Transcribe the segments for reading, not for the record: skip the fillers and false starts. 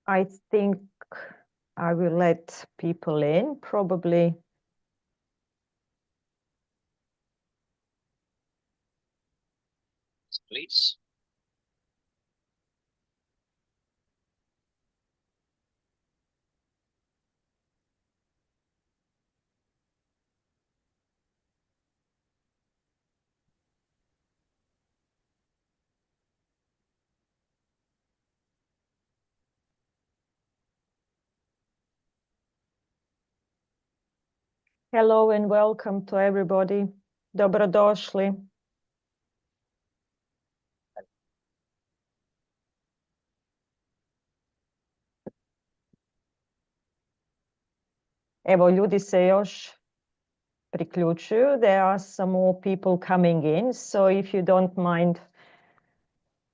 I think I will let people in, probably. Please. Hello and welcome to everybody. Dobrodošli. Evo, ljudi se još priključuju. There are some more people coming in. So if you don't mind,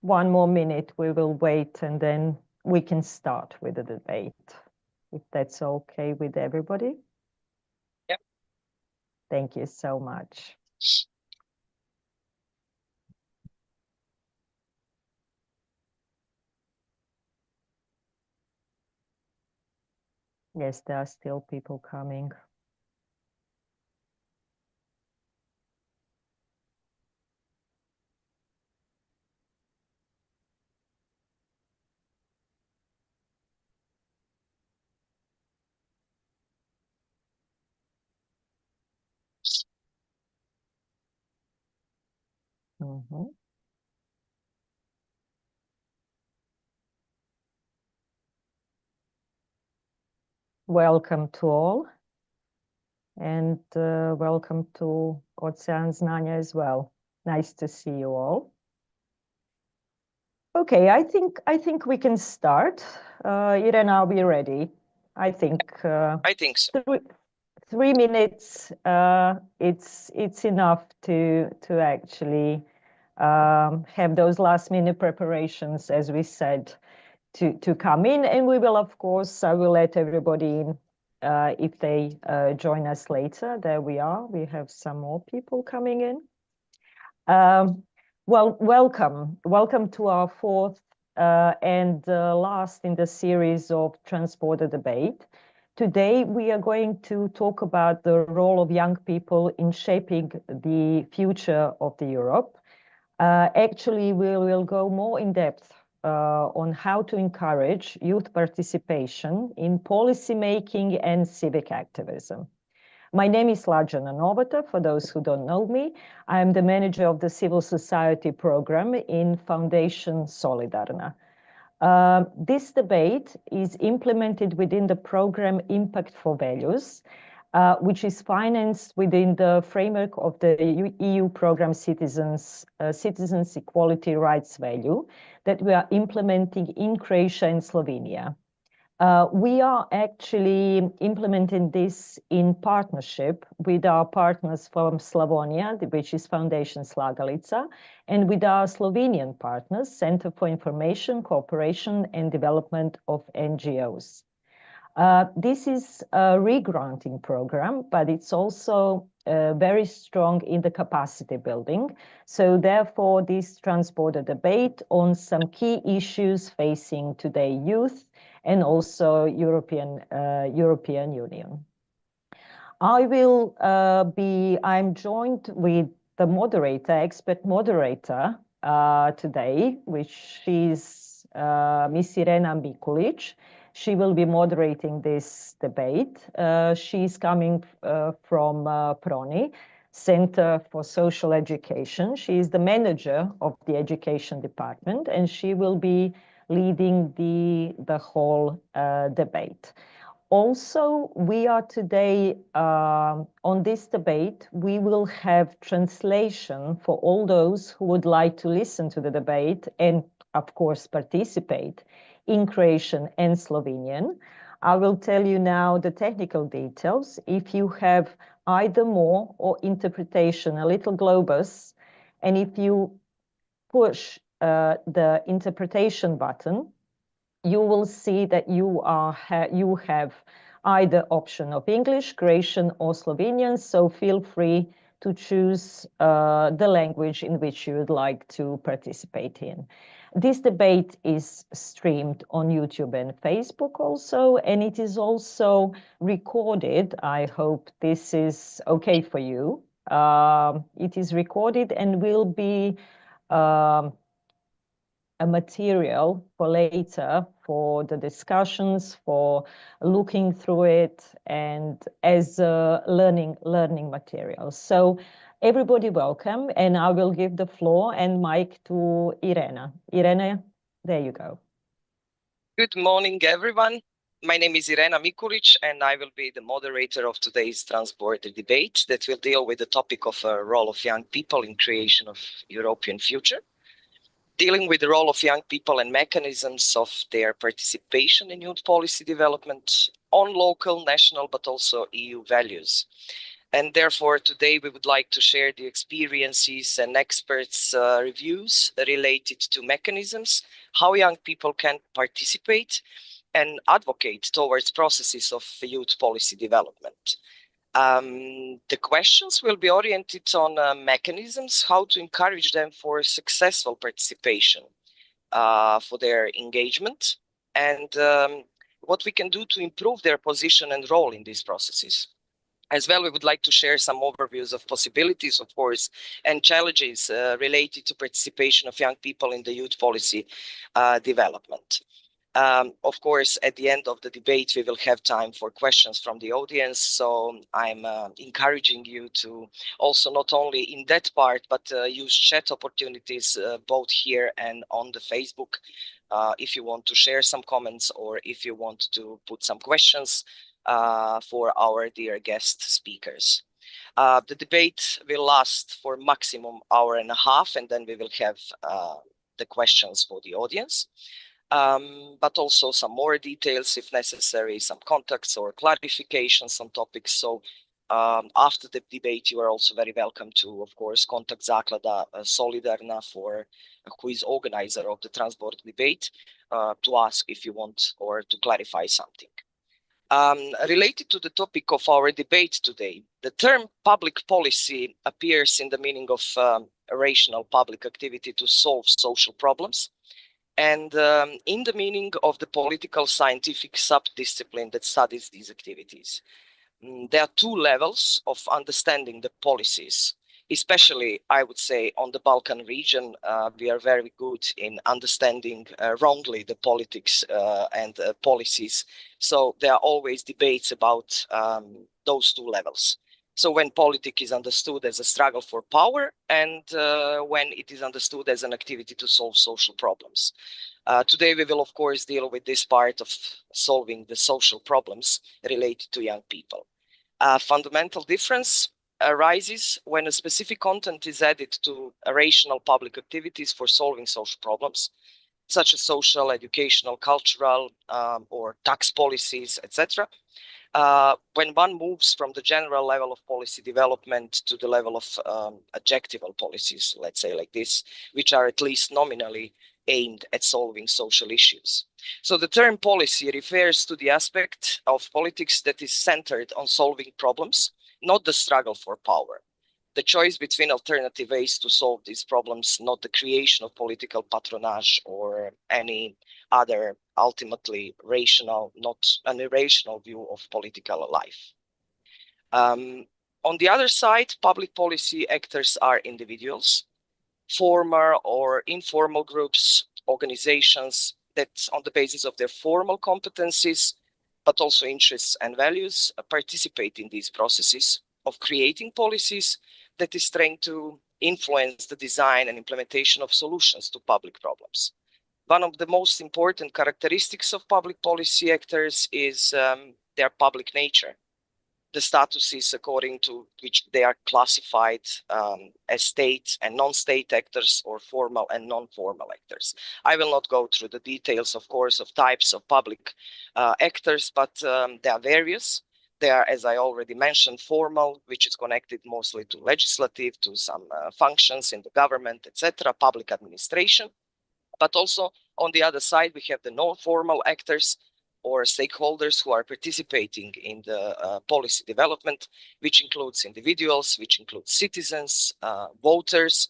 one more minute, we will wait and then we can start with the debate, if that's okay with everybody. Yep. Thank you so much. Yes, there are still people coming. Mm-hmm. Welcome to all, and welcome to 𝐘𝐨𝐮𝐧𝐠 𝐏𝐞 as well. Nice to see you all. Okay, I think we can start. Irena, are we ready? I think so. 3 minutes. It's enough to actually have those last minute preparations, as we said, to come in, and we will, of course, I will let everybody in if they join us later. There we are. We have some more people coming in. Well, welcome to our fourth and last in the series of Transborder Debate. Today, we are going to talk about the role of young people in shaping the future of the Europe. Actually, we will go more in depth on how to encourage youth participation in policy making and civic activism. My name is SLAGALICA Foundation. For those who don't know me, I am the manager of the civil society program in Foundation SOLIDARNA. This debate is implemented within the program Impact for Values, which is financed within the framework of the EU program Citizens Equality Rights Value that we are implementing in Croatia and Slovenia. We are actually implementing this in partnership with our partners from Slavonia, which is Foundation SLAGALICA, and with our Slovenian partners, Center for Information, Cooperation and Development of NGOs. This is a re-granting program, but it's also very strong in the capacity building. So therefore, this transborder debate on some key issues facing today youth and also European Union. I'm joined with the moderator, expert moderator today, which is Miss Irena Mikulic. She will be moderating this debate. She's coming from PRONI, Center for Social Education. She is the manager of the education department, and she will be leading the whole debate. Also, we are today on this debate, we will have translation for all those who would like to listen to the debate and, of course, participate in Croatian and Slovenian. I will tell you now the technical details. If you have either more or interpretation, a little globus, and if you push the interpretation button, you will see that you have either option of English, Croatian, or Slovenian. So feel free to choose the language in which you would like to participate in. This debate is streamed on YouTube and Facebook also, and it is also recorded. I hope this is okay for you. It is recorded and will be a material for later, for the discussions, for looking through it, and as learning material. So everybody welcome, and I will give the floor and mic to Irena. Irena, there you go. Good morning, everyone. My name is Irena Mikulic, and I will be the moderator of today's transborder debate that will deal with the topic of role of young people in creation of European future, dealing with the role of young people and mechanisms of their participation in youth policy development on local, national, but also EU values. And therefore, today we would like to share the experiences and experts' reviews related to mechanisms, how young people can participate and advocate towards processes of youth policy development. The questions will be oriented on mechanisms, how to encourage them for successful participation, for their engagement, and what we can do to improve their position and role in these processes. As well, we would like to share some overviews of possibilities, of course, and challenges related to participation of young people in the youth policy development. Of course, at the end of the debate, we will have time for questions from the audience. So I'm encouraging you to also not only in that part, but use chat opportunities both here and on the Facebook if you want to share some comments or if you want to put some questions for our dear guest speakers. The debate will last for maximum hour and a half, and then we will have the questions for the audience. But also some more details if necessary, some contacts or clarifications on topics. So after the debate, you are also very welcome to, of course, contact Zaklada Solidarna, who is organizer of the transborder debate, to ask if you want or to clarify something. Related to the topic of our debate today, the term public policy appears in the meaning of a rational public activity to solve social problems, and in the meaning of the political scientific sub-discipline that studies these activities. There are two levels of understanding the policies. Especially, I would say, on the Balkan region, we are very good in understanding wrongly the politics and policies. So there are always debates about those two levels. So when politics is understood as a struggle for power and when it is understood as an activity to solve social problems. Today, we will, of course, deal with this part of solving the social problems related to young people. A fundamental difference arises when a specific content is added to rational public activities for solving social problems, such as social, educational, cultural, or tax policies, etc. When one moves from the general level of policy development to the level of adjectival policies, let's say like this, which are at least nominally aimed at solving social issues. So the term policy refers to the aspect of politics that is centered on solving problems, not the struggle for power. The choice between alternative ways to solve these problems, not the creation of political patronage or any other ultimately rational, not an irrational view of political life. On the other side, public policy actors are individuals, formal or informal groups, organizations that on the basis of their formal competencies, but also interests and values, participate in these processes of creating policies that is trying to influence the design and implementation of solutions to public problems. One of the most important characteristics of public policy actors is their public nature. The statuses according to which they are classified as state and non-state actors or formal and non-formal actors. I will not go through the details, of course, of types of public actors, but there are various. They are, as I already mentioned, formal, which is connected mostly to legislative, to some functions in the government, etc., public administration. But also on the other side, we have the non-formal actors or stakeholders who are participating in the policy development, which includes individuals, which includes citizens, voters,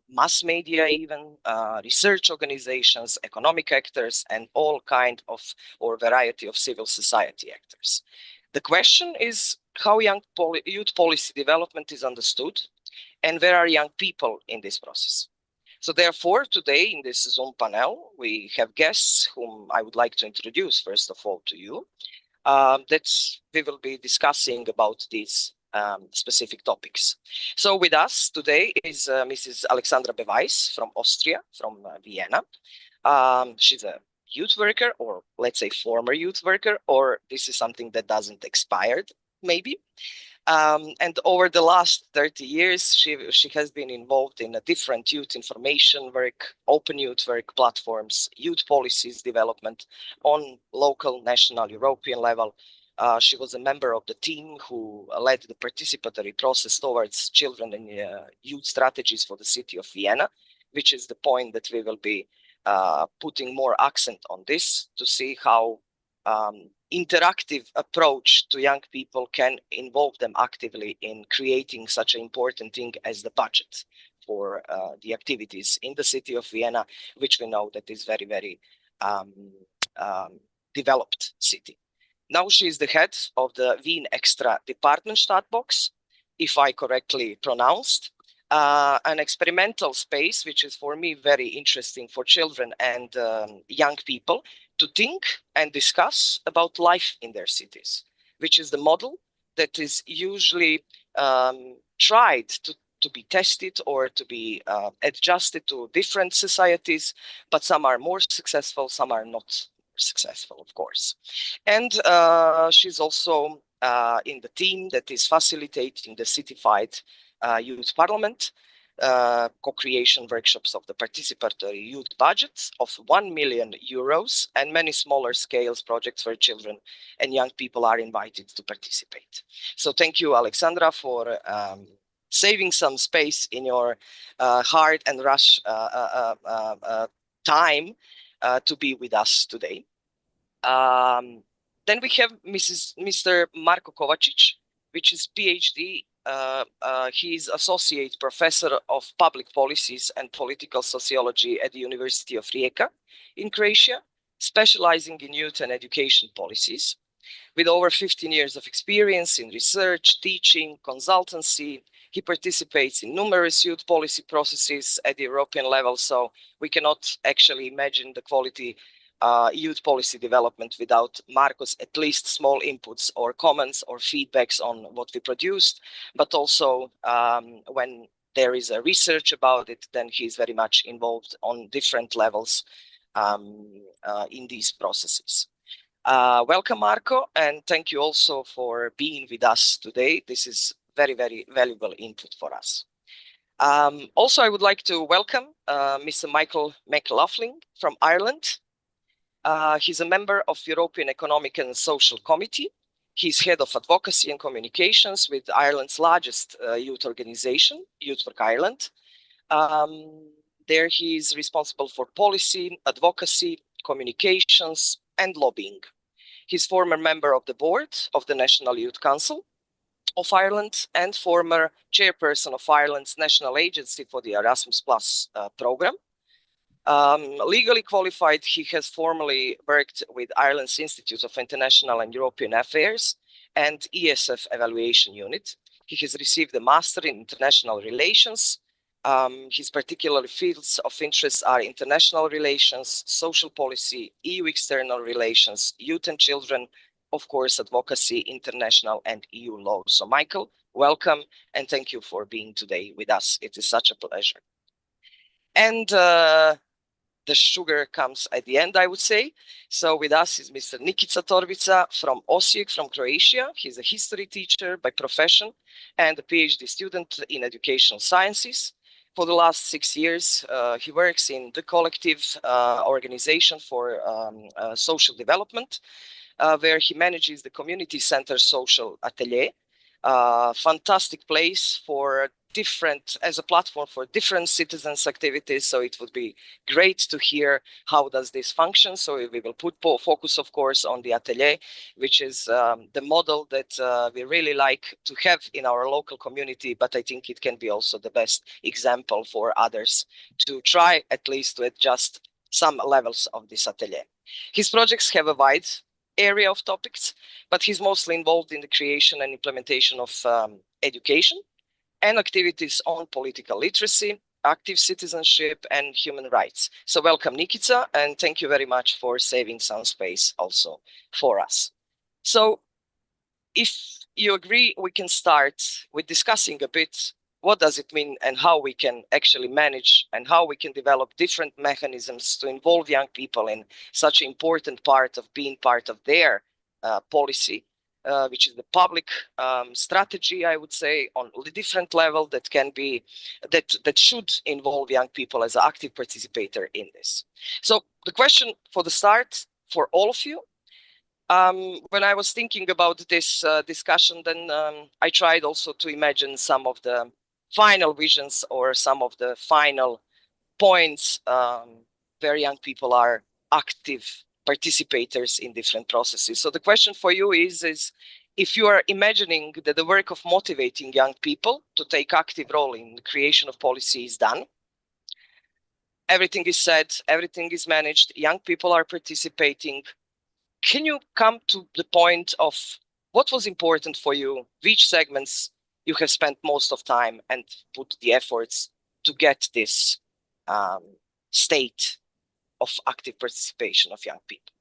mass media even, research organizations, economic actors, and all kind of or variety of civil society actors. The question is how youth policy development is understood and where are young people in this process. So therefore, today in this Zoom panel, we have guests whom I would like to introduce first of all to you. That we will be discussing about these specific topics. So with us today is Mrs. Alexandra Beweis from Austria, from Vienna. She's a youth worker, or let's say former youth worker, or this is something that doesn't expired, maybe. And over the last 30 years, she has been involved in a different youth information work, open youth work platforms, youth policies development on local, national, European level. She was a member of the team who led the participatory process towards children and youth strategies for the city of Vienna, which is the point that we will be putting more accent on this to see how interactive approach to young people can involve them actively in creating such an important thing as the budget for the activities in the city of Vienna, which we know that is very, very developed city. Now she is the head of the Wien Extra Department Stadtbox, if I correctly pronounced, an experimental space, which is for me very interesting for children and young people to think and discuss about life in their cities, which is the model that is usually tried to be tested or to be adjusted to different societies, but some are more successful, some are not successful, of course. And she's also in the team that is facilitating the citified youth parliament, co-creation workshops of the participatory youth budgets of 1 million euros and many smaller scales projects where children and young people are invited to participate. So thank you, Alexandra, for saving some space in your hard and rush time to be with us today. Then we have Mr. Marko Kovačić, which is PhD. He is Associate Professor of Public Policies and Political Sociology at the University of Rijeka in Croatia, specializing in youth and education policies. With over 15 years of experience in research, teaching, consultancy, he participates in numerous youth policy processes at the European level, so we cannot actually imagine the quality youth policy development without Marko's at least small inputs or comments or feedbacks on what we produced, but also when there is a research about it, then he's very much involved on different levels in these processes. Welcome, Marko, and thank you also for being with us today. This is very, very valuable input for us. Also, I would like to welcome Mr. Michael McLaughlin from Ireland. He's a member of European Economic and Social Committee. He's head of advocacy and communications with Ireland's largest youth organization, Youth Work Ireland. There he is responsible for policy, advocacy, communications, and lobbying. He's former member of the board of the National Youth Council of Ireland and former chairperson of Ireland's National Agency for the Erasmus Plus program. Legally qualified, he has formerly worked with Ireland's Institute of International and European Affairs and ESF Evaluation Unit. He has received a Master in International Relations. His particular fields of interest are international relations, social policy, EU external relations, youth and children, of course, advocacy, international and EU law. So Michael, welcome and thank you for being today with us. It is such a pleasure. And the sugar comes at the end, I would say. So with us is Mr. Nikica Torbica from Osijek, from Croatia. He's a history teacher by profession and a PhD student in educational sciences. For the last 6 years, he works in the collective organization for social development, where he manages the community center social atelier, fantastic place for different, as a platform for different citizens' activities. So it would be great to hear how does this function. So we will put focus, of course, on the atelier, which is the model that we really like to have in our local community, but I think it can be also the best example for others to try at least to adjust some levels of this atelier. His projects have a wide area of topics, but he's mostly involved in the creation and implementation of education and activities on political literacy, active citizenship, and human rights. So welcome, Nikica, and thank you very much for saving some space also for us. So if you agree, we can start with discussing a bit what does it mean and how we can actually manage and how we can develop different mechanisms to involve young people in such an important part of being part of their policy, which is the public strategy, I would say, on a different level that can be, that should involve young people as an active participator in this. So the question for the start for all of you, when I was thinking about this discussion, then I tried also to imagine some of the final visions or some of the final points where young people are active participators in different processes. So the question for you is if you are imagining that the work of motivating young people to take active role in the creation of policy is done, everything is said, everything is managed, young people are participating, can you come to the point of what was important for you, which segments you have spent most of time and put the efforts to get this state of active participation of young people?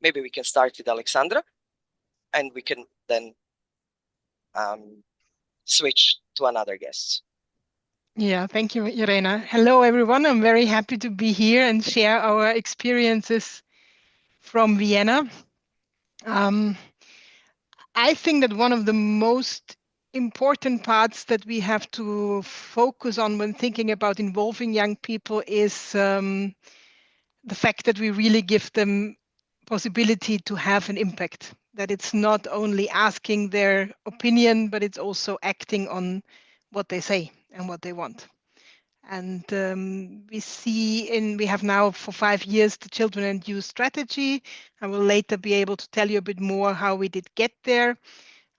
Maybe we can start with Alexandra, and we can then switch to another guest. Yeah, thank you, Irena. Hello, everyone. I'm very happy to be here and share our experiences from Vienna. I think that one of the most important parts that we have to focus on when thinking about involving young people is the fact that we really give them possibility to have an impact, that it's not only asking their opinion, but it's also acting on what they say and what they want. And we have now for 5 years the Children and Youth Strategy. I will later be able to tell you a bit more how we did get there.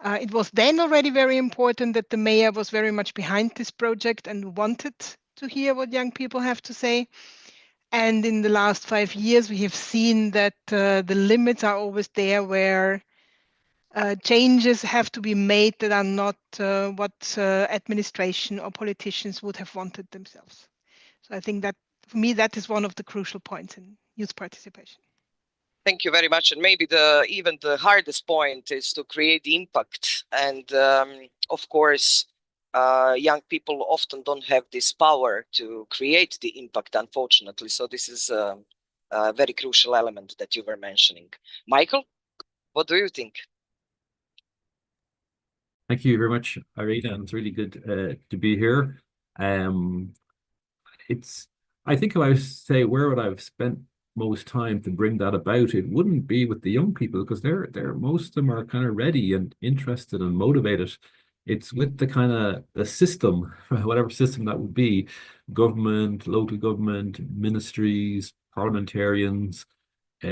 It was then already very important that the mayor was very much behind this project and wanted to hear what young people have to say. And in the last 5 years, we have seen that the limits are always there where changes have to be made that are not what administration or politicians would have wanted themselves. So I think that for me, that is one of the crucial points in youth participation. Thank you very much. And maybe even the hardest point is to create impact. And of course, young people often don't have this power to create the impact, unfortunately. So this is a very crucial element that you were mentioning. Michael, what do you think? Thank you very much, Irena, and it's really good to be here. I think if I was to say where would I have spent most time to bring that about, it wouldn't be with the young people, because they're most of them are kind of ready and interested and motivated. It's with the kind of the system, whatever system that would be, government, local government, ministries, parliamentarians,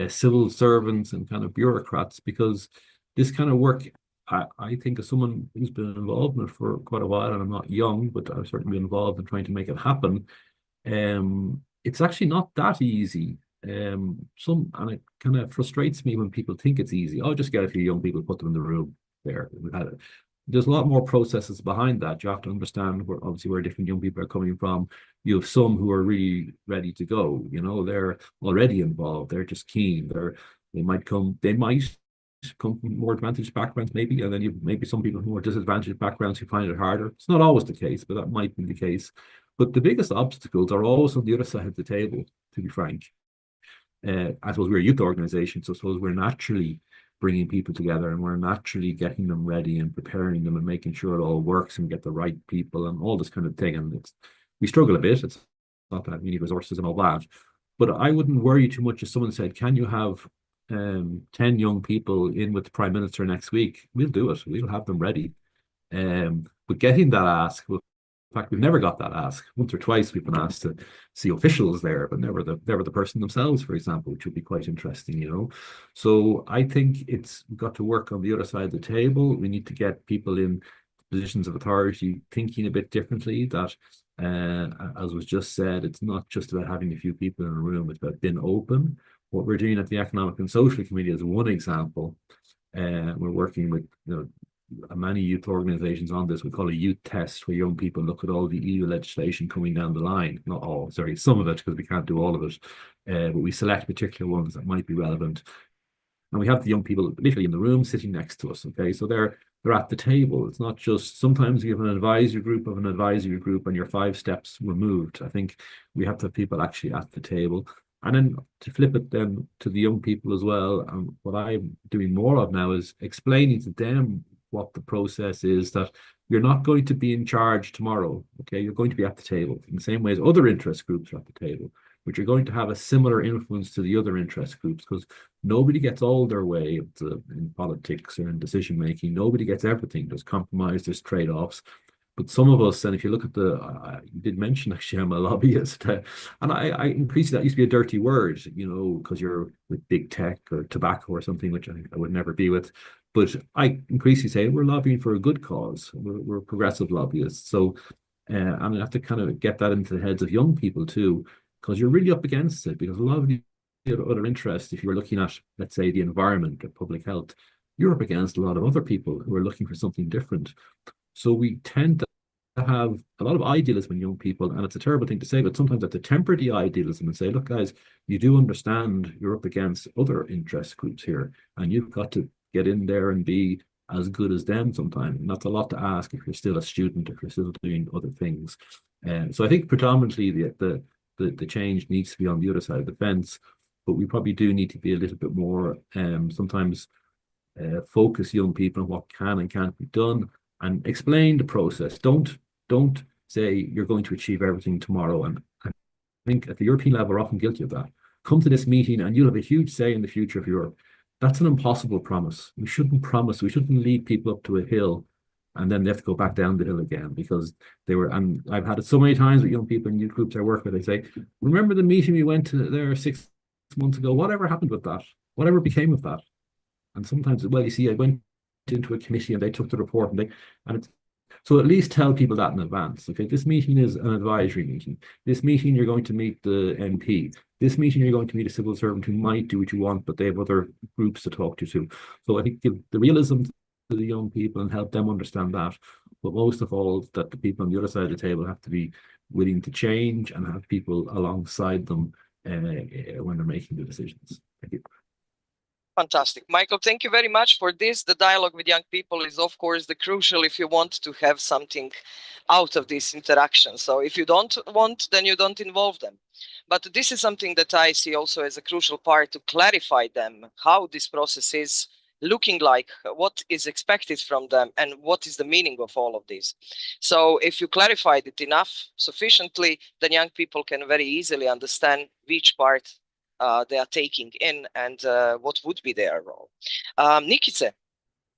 civil servants, and kind of bureaucrats, because this kind of work, I think as someone who's been involved in it for quite a while, and I'm not young, but I've certainly been involved in trying to make it happen. It's actually not that easy. And it kind of frustrates me when people think it's easy. Oh, just get a few young people, put them in the room there. There's a lot more processes behind that. You have to understand where different young people are coming from. You have some who are really ready to go. You know, they're already involved. They're just keen. They might come from more advantaged backgrounds, maybe, and then you maybe some people who are disadvantaged backgrounds who find it harder. It's not always the case, but that might be the case. But the biggest obstacles are always on the other side of the table, to be frank. I suppose we're a youth organization, so I suppose we're naturally bringing people together, and we're naturally getting them ready and preparing them and making sure it all works and get the right people and all this kind of thing. And we struggle a bit. It's not that we need resources and all that. But I wouldn't worry too much if someone said, can you have 10 young people in with the Prime Minister next week? We'll do it. We'll have them ready. But getting that ask will fact, we've never got that ask. Once or twice we've been asked to see officials there, but never the person themselves, for example, which would be quite interesting, you know. So I think we've got to work on the other side of the table. We need to get people in positions of authority thinking a bit differently, that as was just said, it's not just about having a few people in a room, it's about being open. What we're doing at the Economic and Social Committee is one example. We're working with many youth organizations on this. We call it a youth test, where young people look at all the EU legislation coming down the line. Not all, sorry, some of it, because we can't do all of it. But we select particular ones that might be relevant. And we have the young people literally in the room sitting next to us, okay? So they're at the table. It's not just, sometimes you have an advisory group of an advisory group and you're 5 steps removed. I think we have to have people actually at the table. And then to flip it then to the young people as well, what I'm doing more of now is explaining to them what the process is, that you're not going to be in charge tomorrow, okay? You're going to be at the table in the same way as other interest groups are at the table, but you're going to have a similar influence to the other interest groups, because nobody gets all their way in politics or in decision making. Nobody gets everything. There's compromise, there's trade-offs. But some of us, and if you look at you did mention actually I'm a lobbyist, and I increasingly, that used to be a dirty word, you know, because you're with big tech or tobacco or something, which I think I would never be with. But I increasingly say we're lobbying for a good cause. We're progressive lobbyists. So, and I have to kind of get that into the heads of young people too, because you're really up against it. Because a lot of the other interests, if you're looking at, let's say, the environment or public health, you're up against a lot of other people who are looking for something different. So we tend to have a lot of idealism in young people, and it's a terrible thing to say, but sometimes I have to temper the idealism and say, look, guys, you do understand you're up against other interest groups here, and you've got to get in there and be as good as them sometimes. And that's a lot to ask if you're still a student, if you're still doing other things. So I think predominantly the change needs to be on the other side of the fence, but we probably do need to be a little bit more sometimes focus young people on what can and can't be done, and explain the process. Don't say you're going to achieve everything tomorrow. And I think at the European level, we're often guilty of that. Come to this meeting and you'll have a huge say in the future of Europe. That's an impossible promise. We shouldn't promise. We shouldn't lead people up to a hill and then they have to go back down the hill again, because they were, and I've had it so many times with young people in youth groups I work with. They say, remember the meeting we went to there 6 months ago? Whatever happened with that? Whatever became of that? And sometimes, well, you see, I went into a committee and they took the report and so at least tell people that in advance. Okay, this meeting is an advisory meeting. This meeting you're going to meet the MP. This meeting you're going to meet a civil servant who might do what you want, but they have other groups to talk to. So I think give the realism to the young people and help them understand that. But most of all, that the people on the other side of the table have to be willing to change and have people alongside them when they're making the decisions. Thank you. Fantastic. Michael, thank you very much for this. The dialogue with young people is, of course, the crucial if you want to have something out of this interaction. So if you don't want, then you don't involve them. But this is something that I see also as a crucial part to clarify them, how this process is looking like, what is expected from them, and what is the meaning of all of this. So if you clarified it enough, sufficiently, then young people can very easily understand which part they are taking in and what would be their role. Nikice,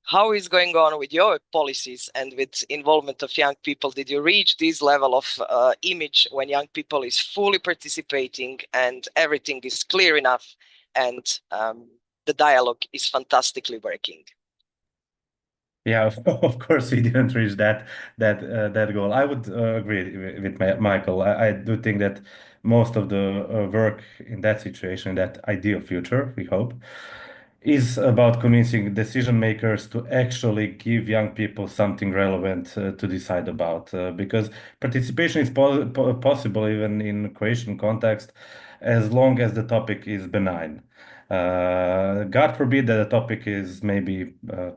how is going on with your policies and with involvement of young people? Did you reach this level of image when young people is fully participating and everything is clear enough and the dialogue is fantastically working? Yeah, of course we didn't reach that goal. I would agree with Michael. I do think that most of the work in that situation, that ideal future, we hope, is about convincing decision makers to actually give young people something relevant to decide about. Because participation is possible even in cohesion context, as long as the topic is benign. God forbid that the topic is maybe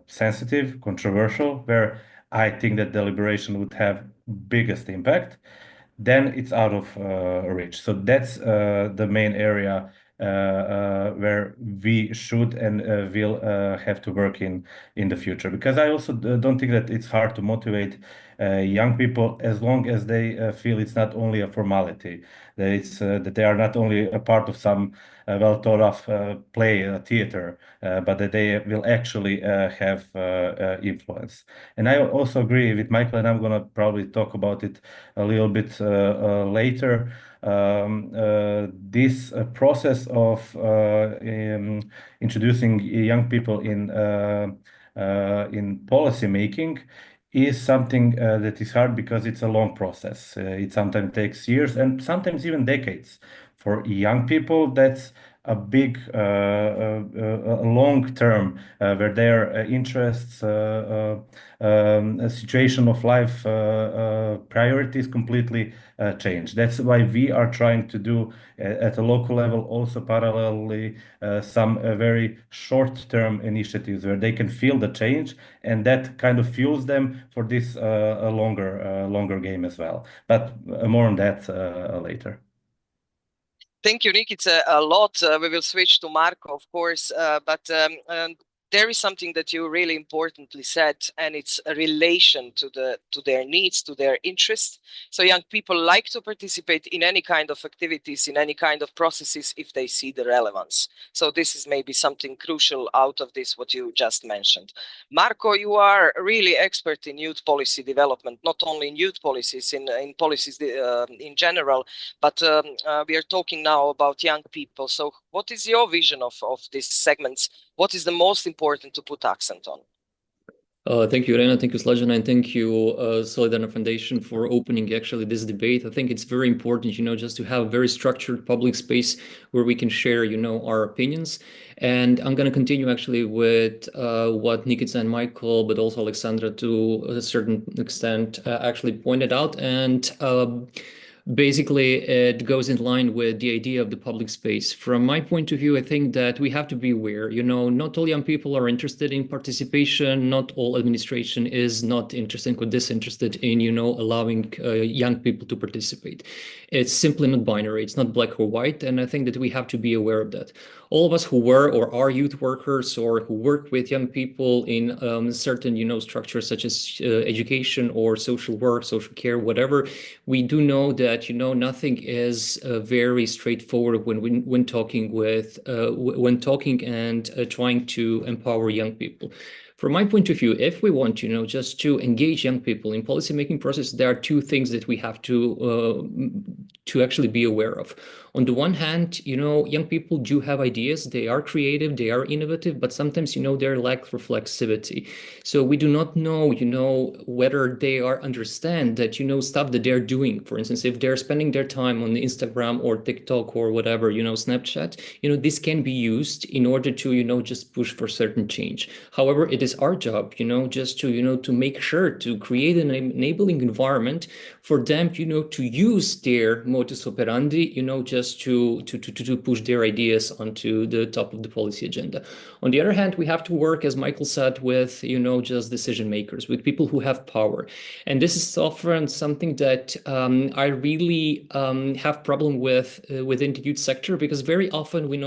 sensitive, controversial, where I think that deliberation would have biggest impact, then it's out of reach. So that's the main area where we should and will have to work in the future. Because I also don't think that it's hard to motivate young people as long as they feel it's not only a formality, that it's that they are not only a part of some well thought of play theater, but that they will actually have influence. And I also agree with Michael, and I'm going to probably talk about it a little bit later. This process of introducing young people in policy making is something that is hard because it's a long process. It sometimes takes years and sometimes even decades. For young people, that's a big, long term where their interests, a situation of life, priorities completely change. That's why we are trying to do at a local level also parallelly some very short-term initiatives where they can feel the change, and that kind of fuels them for this longer game as well. But more on that later. Thank you, Nick. It's a lot. We will switch to Marko, of course, but there is something that you really importantly said, and it's a relation to their needs, to their interests. So young people like to participate in any kind of activities, in any kind of processes, if they see the relevance. So this is maybe something crucial out of this, what you just mentioned. Marko, you are really expert in youth policy development, not only in youth policies, in policies in general, but we are talking now about young people. So what is your vision of these segments? What is the most important to put accent on? Thank you, Irena. Thank you, 𝐶LAGALICA, and thank you, SOLIDARNA Foundation, for opening actually this debate. I think it's very important, just to have a very structured public space where we can share, our opinions. And I'm going to continue actually with what Nikica and Michael, but also Alexandra to a certain extent, actually pointed out. And basically, it goes in line with the idea of the public space. From my point of view, I think that we have to be aware, not all young people are interested in participation. Not all administration is not interested or disinterested in, allowing young people to participate. It's simply not binary. It's not black or white. And I think that we have to be aware of that. All of us who were or are youth workers or who work with young people in certain, structures such as education or social work, social care, whatever, we do know that, nothing is very straightforward when talking and trying to empower young people. From my point of view, if we want, just to engage young people in policymaking process, there are two things that we have to actually be aware of. On the one hand, young people do have ideas. They are creative, they are innovative, but sometimes, they lack reflexivity. So we do not know, whether they understand that, stuff that they're doing. For instance, if they're spending their time on Instagram or TikTok or whatever, Snapchat, this can be used in order to, just push for certain change. However, it is our job, just to make sure to create an enabling environment for them, to use their modus operandi, just to push their ideas onto the top of the policy agenda. On the other hand, we have to work, as Michael said, with, just decision makers, with people who have power. And this is often something that I really have problem with within the youth sector, because very often we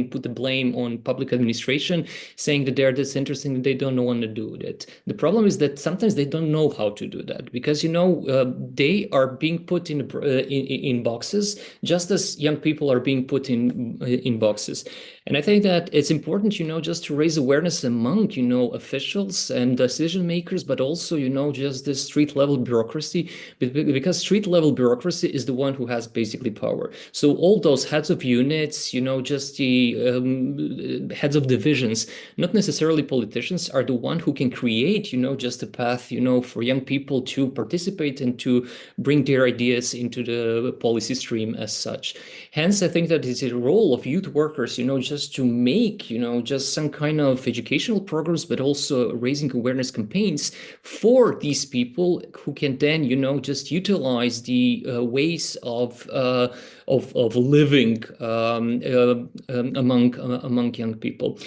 put the blame on public administration, saying that they're disinterested and they don't want to do it. The problem is that sometimes they don't know how to do that, because they are being put in boxes, just as young people are being put in boxes. And I think that it's important, just to raise awareness among, officials and decision makers, but also, just the street level bureaucracy, because street level bureaucracy is the one who has basically power. So all those heads of units, just the heads of divisions, not necessarily politicians, are the one who can create, just a path, for young people to participate and to bring their ideas into the policy stream as such. Hence, I think that it's a role of youth workers, just to make, just some kind of educational programs, but also raising awareness campaigns for these people who can then, just utilize the ways of living among young people.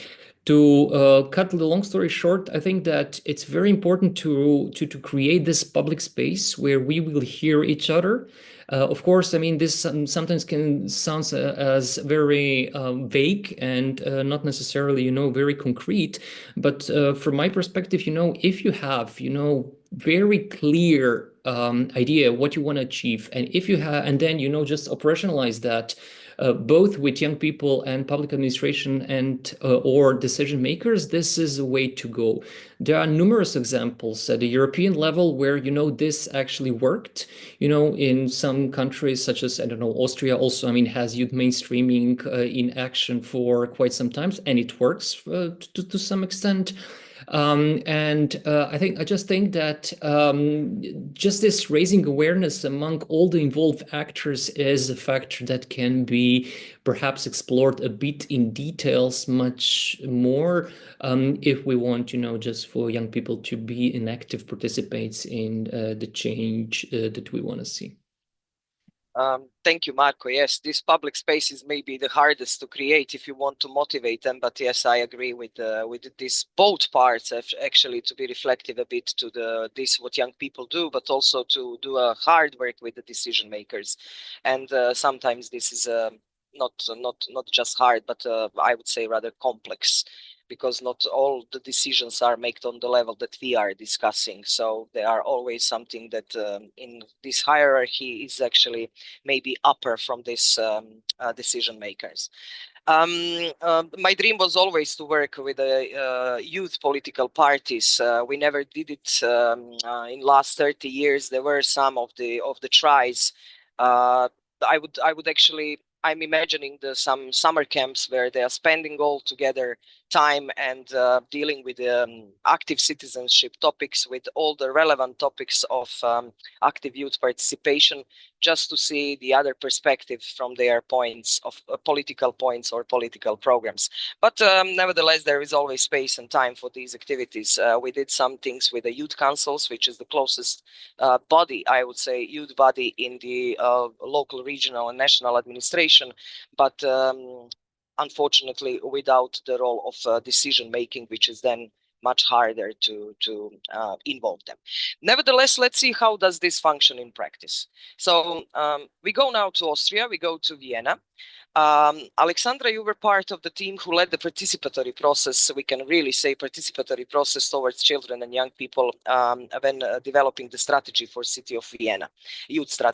To cut the long story short, I think that it's very important to create this public space where we will hear each other, Of course, I mean, this sometimes can sound as very vague and not necessarily, very concrete. But from my perspective, if you have, very clear idea what you want to achieve, and if you have, and then, just operationalize that, both with young people and public administration and or decision makers, this is a way to go. There are numerous examples at the European level where, this actually worked. In some countries such as, I don't know, Austria also, I mean, has youth mainstreaming in action for quite some time, and it works to some extent. I just think that just this raising awareness among all the involved actors is a factor that can be perhaps explored a bit in details much more if we want, just for young people to be inactive participants in the change that we want to see. Thank you, Marco. Yes, these public spaces may be the hardest to create if you want to motivate them. But yes, I agree with this both parts actually to be reflective a bit to this what young people do, but also to do a hard work with the decision makers. And sometimes this is not just hard, but I would say rather complex, because not all the decisions are made on the level that we are discussing. So there are always something that in this hierarchy is actually maybe upper from this decision makers. My dream was always to work with youth political parties. We never did it in last 30 years. There were some of the tries. I would actually, I'm imagining some summer camps where they are spending all together time and dealing with active citizenship topics, with all the relevant topics of active youth participation, just to see the other perspective from their points of political points or political programs. But nevertheless, there is always space and time for these activities. We did some things with the youth councils, which is the closest body, I would say, youth body in the local, regional and national administration. But unfortunately, without the role of decision making, which is then much harder to involve them. Nevertheless, let's see how does this function in practice. So we go now to Austria, we go to Vienna. Alexandra, you were part of the team who led the participatory process, we can really say participatory process towards children and young people when developing the strategy for city of Vienna,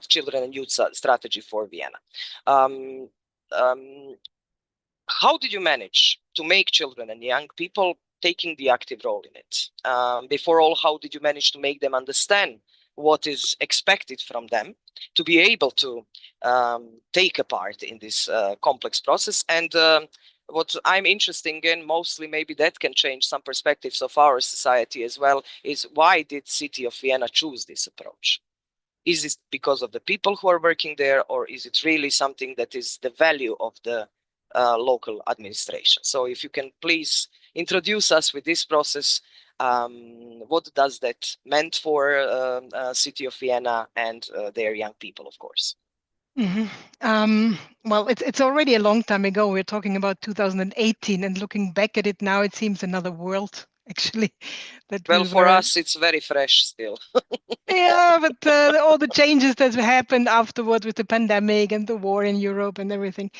children and youth strategy for Vienna. How did you manage to make children and young people taking the active role in it? Before all, how did you manage to make them understand what is expected from them to be able to take a part in this complex process? And what I'm interested in, mostly maybe that can change some perspectives of our society as well, is why did city of Vienna choose this approach? Is it because of the people who are working there, or is it really something that is the value of the local administration? So if you can please introduce us with this process, what does that meant for city of Vienna and their young people, of course? Mm-hmm. Well, it's already a long time ago. We're talking about 2018, and looking back at it now, it seems another world, actually. Well, for us, it's very fresh still. Yeah, but all the changes that happened afterward with the pandemic and the war in Europe and everything.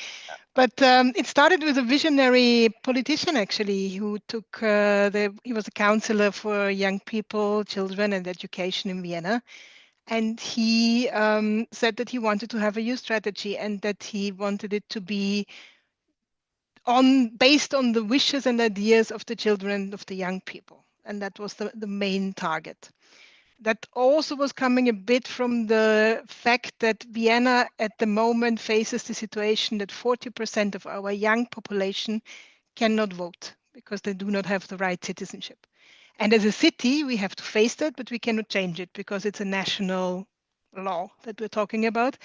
But it started with a visionary politician, actually, who took, he was a counselor for young people, children and education in Vienna. And he said that he wanted to have a youth strategy and that he wanted it to be based on the wishes and ideas of the children, of the young people. And that was the main target. That also was coming a bit from the fact that Vienna at the moment faces the situation that 40% of our young population cannot vote because they do not have the right citizenship. And as a city, we have to face that, but we cannot change it because it's a national law that we're talking about.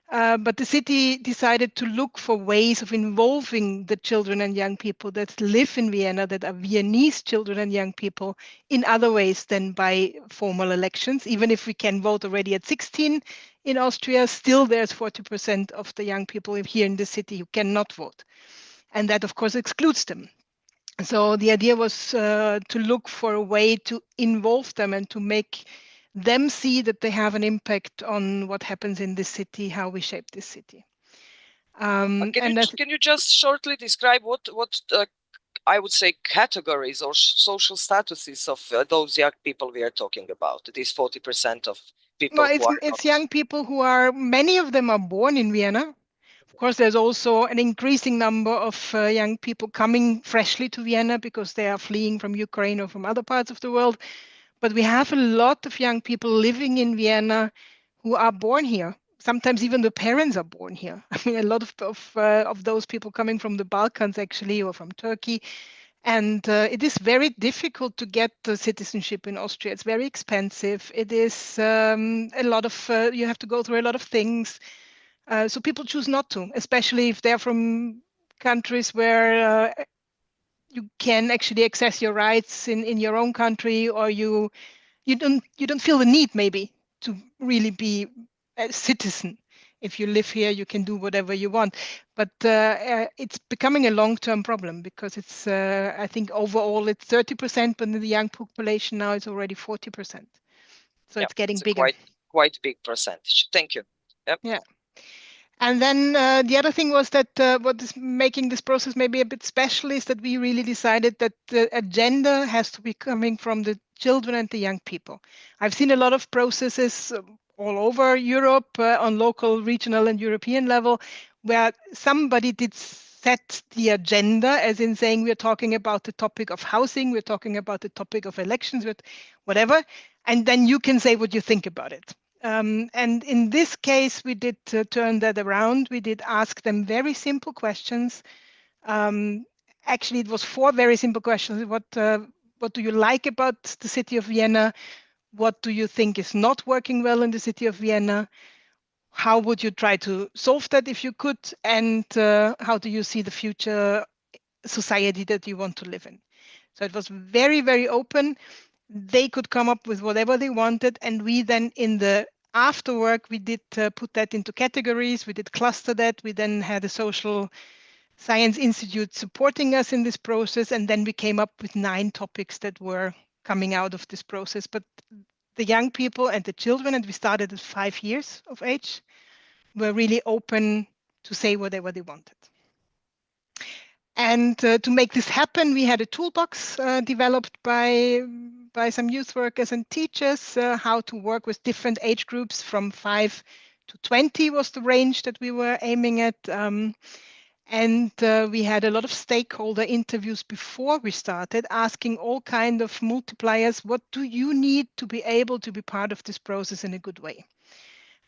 But the city decided to look for ways of involving the children and young people that live in Vienna, that are Viennese children and young people, in other ways than by formal elections. Even if we can vote already at 16 in Austria, still there's 40% of the young people here in the city who cannot vote. And that, of course, excludes them. So the idea was to look for a way to involve them and to make them see that they have an impact on what happens in this city, how we shape this city. Can you just shortly describe what I would say categories or social statuses of those young people we are talking about? These 40% of people. Well, it's young people who are, many of them are born in Vienna. Of course, there's also an increasing number of young people coming freshly to Vienna because they are fleeing from Ukraine or from other parts of the world. But we have a lot of young people living in Vienna who are born here. Sometimes even the parents are born here. I mean, a lot of those people coming from the Balkans, actually, or from Turkey. And it is very difficult to get the citizenship in Austria. It's very expensive. It is a lot of, you have to go through a lot of things. So people choose not to, especially if they're from countries where you can actually access your rights in your own country, or you don't feel the need maybe to really be a citizen. If you live here, you can do whatever you want. But it's becoming a long-term problem because it's, I think overall it's 30%, but in the young population now it's already 40%. So it's getting bigger. Quite big percentage. Thank you. Yep. Yeah. And then the other thing was that what is making this process maybe a bit special is that we really decided that the agenda has to be coming from the children and the young people. I've seen a lot of processes all over Europe on local, regional, and European level where somebody did set the agenda, as in saying we're talking about the topic of housing, we're talking about the topic of elections, whatever, and then you can say what you think about it. And in this case, we did turn that around. We did ask them very simple questions. Actually, it was 4 very simple questions. What do you like about the city of Vienna? What do you think is not working well in the city of Vienna? How would you try to solve that if you could? And how do you see the future society that you want to live in? So it was very, very open. They could come up with whatever they wanted, and we then in the after work we did put that into categories. We did cluster that. We then had a social science institute supporting us in this process, and then we came up with 9 topics that were coming out of this process. But the young people and the children, and we started at 5 years of age, were really open to say whatever they wanted. And to make this happen, we had a toolbox developed by some youth workers and teachers, how to work with different age groups from 5 to 20 was the range that we were aiming at. And we had a lot of stakeholder interviews before we started, asking all kinds of multipliers, what do you need to be able to be part of this process in a good way?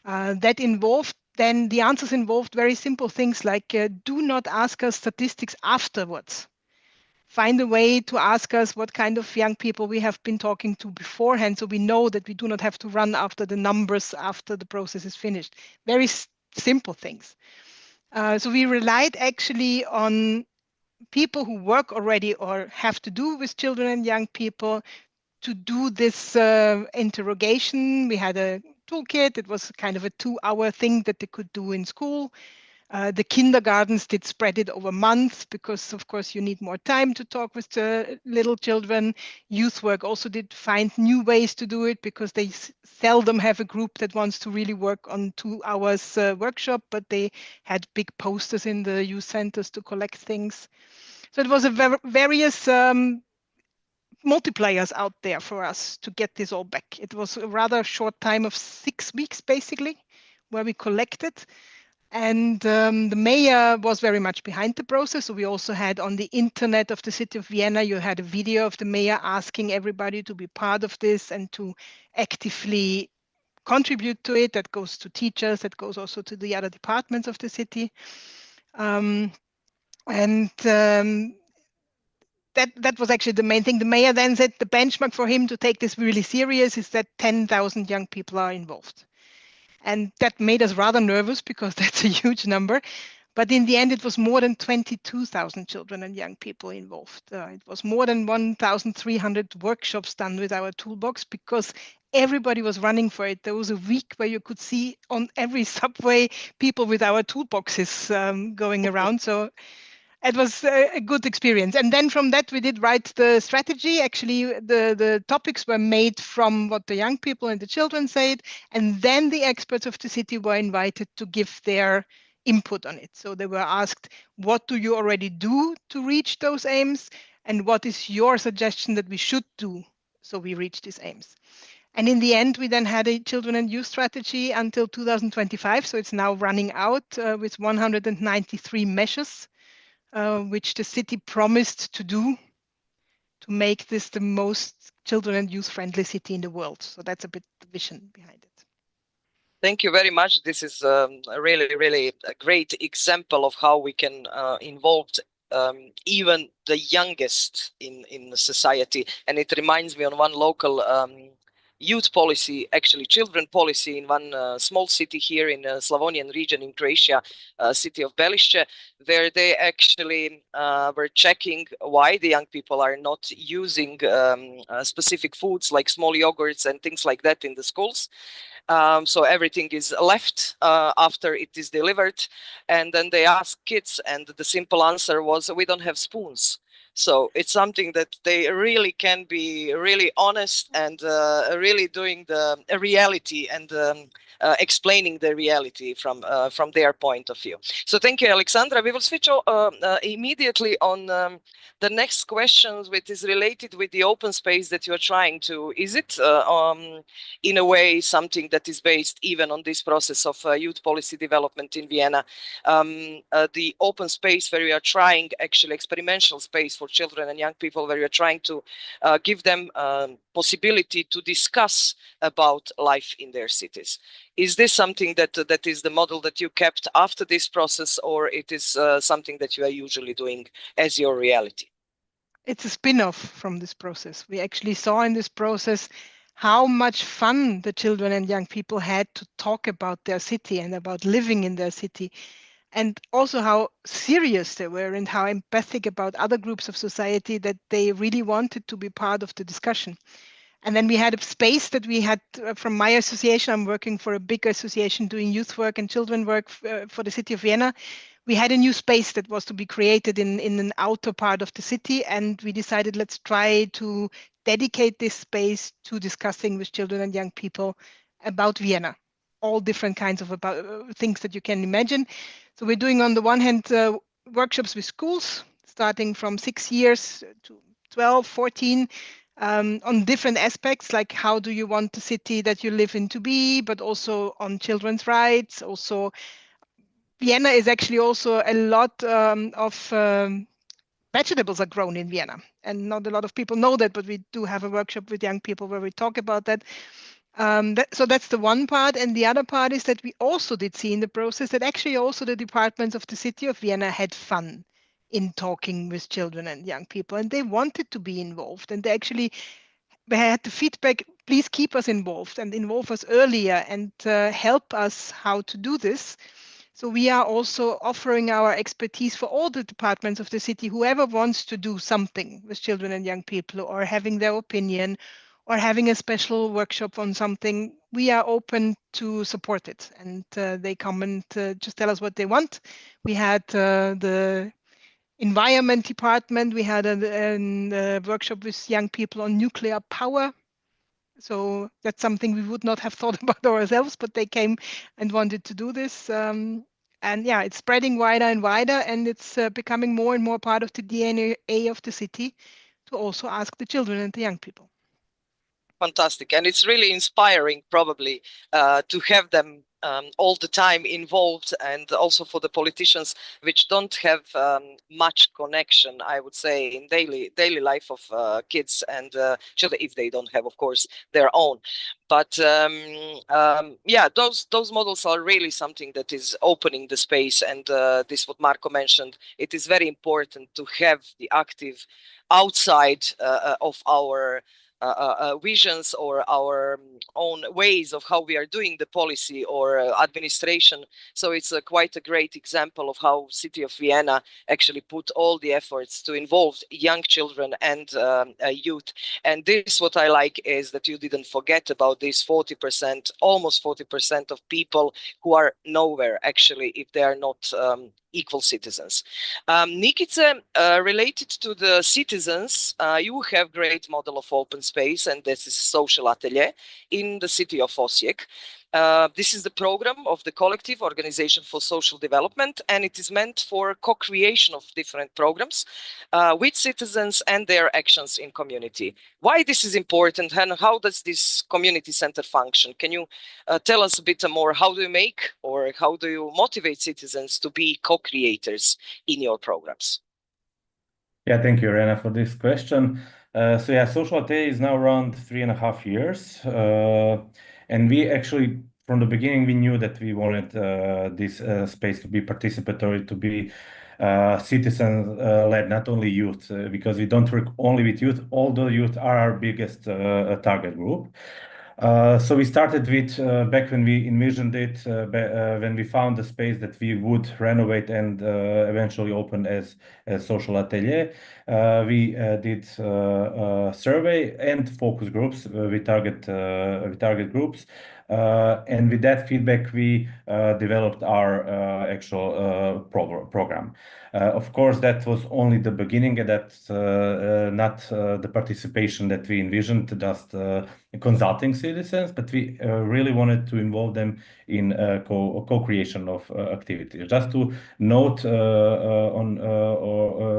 That involved, then the answers involved very simple things like do not ask us statistics afterwards. Find a way to ask us what kind of young people we have been talking to beforehand, so we know that we do not have to run after the numbers after the process is finished. Very simple things. So we relied actually on people who work already or have to do with children and young people to do this interrogation. We had a toolkit. It was kind of a 2-hour thing that they could do in school. The kindergartens did spread it over months because, of course, you need more time to talk with the little children. Youth work also did find new ways to do it because they seldom have a group that wants to really work on 2 hours workshop, but they had big posters in the youth centers to collect things. So it was a various multipliers out there for us to get this all back. It was a rather short time of 6 weeks, basically, where we collected. And the mayor was very much behind the process. So we also had on the internet of the city of Vienna, you had a video of the mayor asking everybody to be part of this and to actively contribute to it. That goes to teachers, that goes also to the other departments of the city. That was actually the main thing. The mayor then said the benchmark for him to take this really serious is that 10,000 young people are involved. And that made us rather nervous because that's a huge number. But in the end, it was more than 22,000 children and young people involved. It was more than 1,300 workshops done with our toolbox because everybody was running for it. There was a week where you could see on every subway people with our toolboxes going around. So it was a good experience. And then from that, we did write the strategy. Actually, the topics were made from what the young people and the children said. And then the experts of the city were invited to give their input on it. So they were asked, what do you already do to reach those aims? And what is your suggestion that we should do so we reach these aims? And in the end, we then had a children and youth strategy until 2025. So it's now running out with 193 measures, which the city promised to do to make this the most children and youth friendly city in the world. So that's a bit the vision behind it. Thank you very much. This is a really a great example of how we can involve even the youngest in the society. And it reminds me on one local youth policy, actually children policy in one small city here in Slavonian region in Croatia, city of 𝐫𝐨𝐿, where they actually were checking why the young people are not using specific foods like small yogurts and things like that in the schools. So everything is left after it is delivered. And then they ask kids, and the simple answer was, we don't have spoons. So it's something that they really can be really honest and really doing the reality and explaining the reality from their point of view. So thank you, Alexandra. We will switch immediately on the next questions, which is related with the open space that you are trying to. Is it in a way something that is based even on this process of youth policy development in Vienna? The open space where we are trying, actually experimental space for children and young people, where we are trying to give them possibility to discuss about life in their cities. Is this something that is the model that you kept after this process, or it is something that you are usually doing as your reality? It's a spin-off from this process. We actually saw in this process how much fun the children and young people had to talk about their city and about living in their city, and also how serious they were and how empathic about other groups of society, that they really wanted to be part of the discussion. And then we had a space that we had from my association. I'm working for a big association doing youth work and children work for the city of Vienna. We had a new space that was to be created in an outer part of the city. And we decided, let's try to dedicate this space to discussing with children and young people about Vienna, all different kinds of things that you can imagine. So we're doing, on the one hand, workshops with schools, starting from 6 years to 12, 14, on different aspects, like how do you want the city that you live in to be, but also on children's rights. Also, Vienna is actually also a lot of vegetables are grown in Vienna. And not a lot of people know that, but we do have a workshop with young people where we talk about that. So that's the one part. And the other part is that we also did see in the process that actually also the departments of the city of Vienna had fun in talking with children and young people, and they wanted to be involved. And they actually had the feedback, please keep us involved and involve us earlier and help us how to do this. So we are also offering our expertise for all the departments of the city. Whoever wants to do something with children and young people, or having their opinion, or having a special workshop on something, we are open to support it. And they come and just tell us what they want. We had the environment department. We had a workshop with young people on nuclear power. So that's something we would not have thought about ourselves, but they came and wanted to do this. And yeah, it's spreading wider and wider, and it's becoming more and more part of the DNA of the city to also ask the children and the young people. Fantastic. And it's really inspiring, probably, to have them all the time involved, and also for the politicians which don't have much connection, I would say, in daily life of kids and children, if they don't have, of course, their own. But yeah, those models are really something that is opening the space. And this, what Marko mentioned, it is very important to have the active outside of our visions or our own ways of how we are doing the policy or administration. So it's quite a great example of how city of Vienna actually put all the efforts to involve young children and youth. And this, what I like, is that you didn't forget about this 40%, almost 40% of people who are nowhere actually if they are not equal citizens. Nikice, related to the citizens, you have great model of open space, and this is Social Atelier in the city of Osijek. This is the program of the Collective Organization for Social Development, and it is meant for co-creation of different programs with citizens and their actions in community. Why this is important, and how does this community center function? Can you tell us a bit more? How do you make, or how do you motivate citizens to be co-creators in your programs? Yeah, thank you, Rena, for this question. So yeah, Social Atelier is now around 3.5 years. And we actually, from the beginning, we knew that we wanted this space to be participatory, to be citizen-led, not only youth, because we don't work only with youth, although youth are our biggest target group. So we started with, back when we envisioned it, when we found the space that we would renovate and eventually open as a Social Atelier, we did survey and focus groups with target groups. And with that feedback, we developed our actual program. Of course, that was only the beginning, and that's not the participation that we envisioned, just consulting citizens, but we really wanted to involve them in co-creation of activities. Just to note on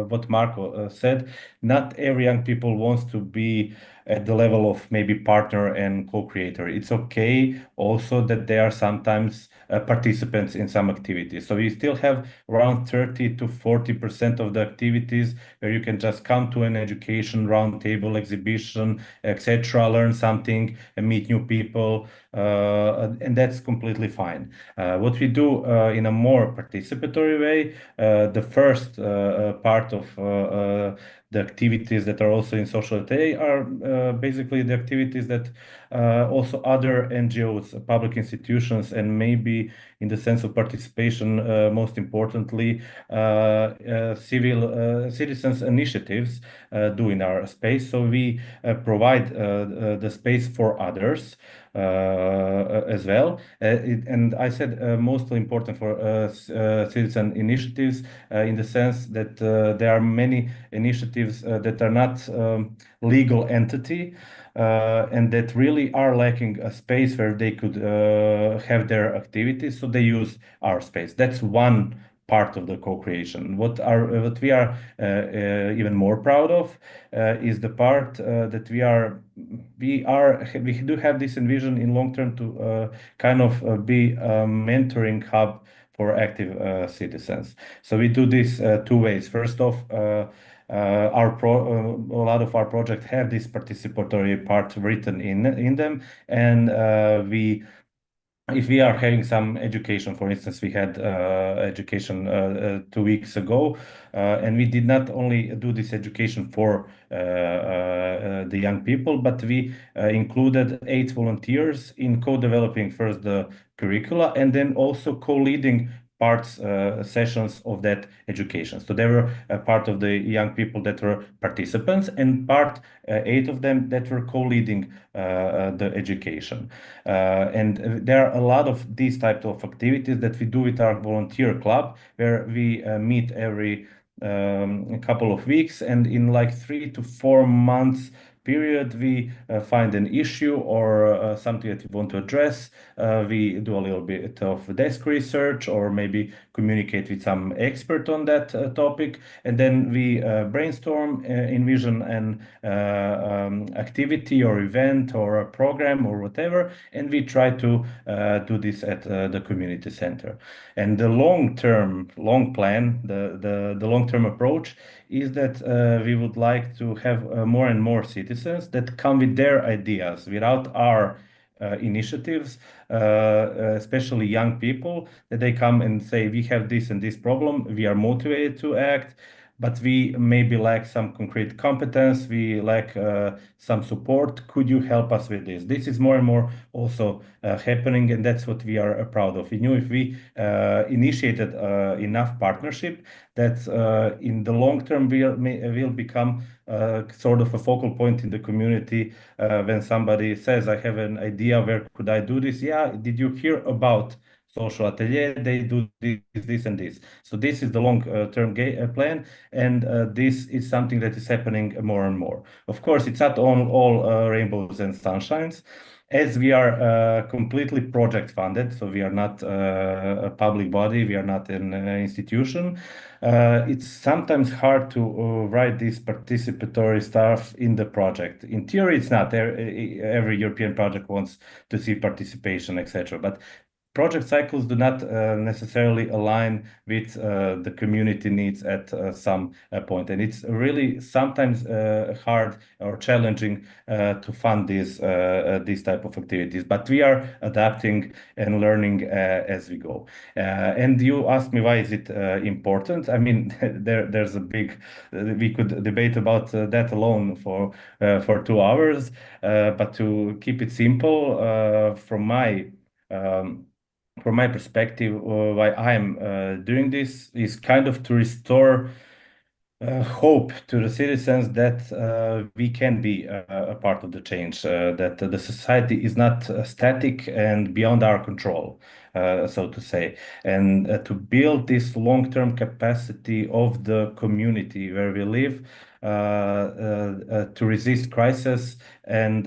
what Marko said, not every young people wants to be at the level of maybe partner and co-creator. It's okay also that they are sometimes participants in some activities. So we still have around 30 to 40% of the activities where you can just come to an education roundtable, exhibition, etc., learn something and meet new people, and that's completely fine. What we do in a more participatory way, the first part of the activities that are also in Social Atelier are basically the activities that also other NGOs, public institutions, and maybe in the sense of participation, most importantly, citizens initiatives do in our space. So we provide the space for others as well. And I said mostly important for citizen initiatives in the sense that there are many initiatives that are not legal entity and that really are lacking a space where they could have their activities, so they use our space. That's one part of the co-creation. What we are even more proud of is the part that we do have this envision in long term to kind of be a mentoring hub for active citizens. So we do this two ways. First off, a lot of our projects have this participatory part written in them, and if we are having some education, for instance, we had education 2 weeks ago, and we did not only do this education for the young people, but we included 8 volunteers in co-developing first the curricula and then also co-leading sessions of that education. So they were a part of the young people that were participants, and 8 of them that were co-leading the education. And there are a lot of these types of activities that we do with our volunteer club, where we meet every couple of weeks, and in like 3 to 4 months period, we find an issue or something that we want to address. We do a little bit of desk research or maybe communicate with some expert on that topic. And then we brainstorm, envision an activity or event or a program or whatever. And we try to do this at the community center. And the long plan, the long-term approach is that we would like to have more and more citizens that come with their ideas without our initiatives, especially young people, that they come and say, we have this and this problem, we are motivated to act, but we maybe lack some concrete competence, we lack some support. Could you help us with this? This is more and more also happening, and that's what we are proud of. We knew if we initiated enough partnership, that in the long term will become sort of a focal point in the community. When somebody says, I have an idea, where could I do this? Yeah, did you hear about Social Atelier? They do this, and this. So this is the long-term plan, and this is something that is happening more and more. Of course, it's not all rainbows and sunshines. As we are completely project funded, so we are not a public body, we are not an institution. It's sometimes hard to write this participatory stuff in the project. In theory, it's not. Every European project wants to see participation, etc. But project cycles do not necessarily align with the community needs at some point. And it's really sometimes hard or challenging to fund these type of activities. But we are adapting and learning as we go. And you asked me, why is it important? I mean, there's a big, we could debate about that alone for 2 hours. But to keep it simple, from my perspective, why I am doing this is kind of to restore hope to the citizens that we can be a part of the change, that the society is not static and beyond our control, so to say, and to build this long-term capacity of the community where we live to resist crisis and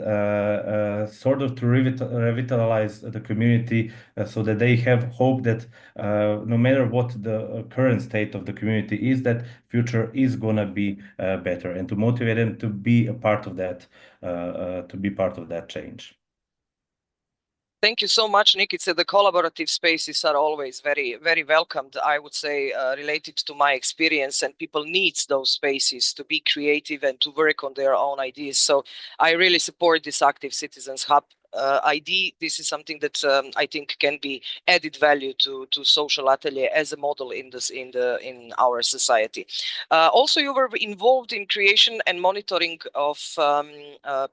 sort of to revitalize the community so that they have hope that no matter what the current state of the community is, that future is gonna be better, and to motivate them to be a part of that, change. Thank you so much, Nikica. The collaborative spaces are always very, very welcomed, I would say, related to my experience, and people need those spaces to be creative and to work on their own ideas. So I really support this Active Citizens Hub ID. This is something that I think can be added value to Social Atelier as a model in our society. Also, you were involved in creation and monitoring of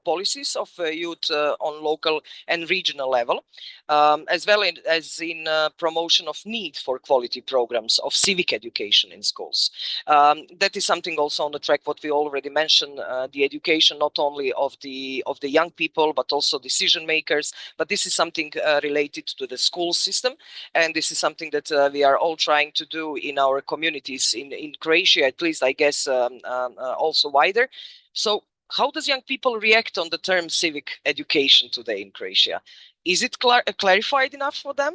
policies of youth on local and regional level, as well as in promotion of need for quality programs of civic education in schools. That is something also on the track what we already mentioned, the education not only of the young people but also decision makers, but this is something related to the school system, and this is something that we are all trying to do in our communities in Croatia, at least I guess also wider. So how does young people react on the term civic education today in Croatia? Is it clarified enough for them?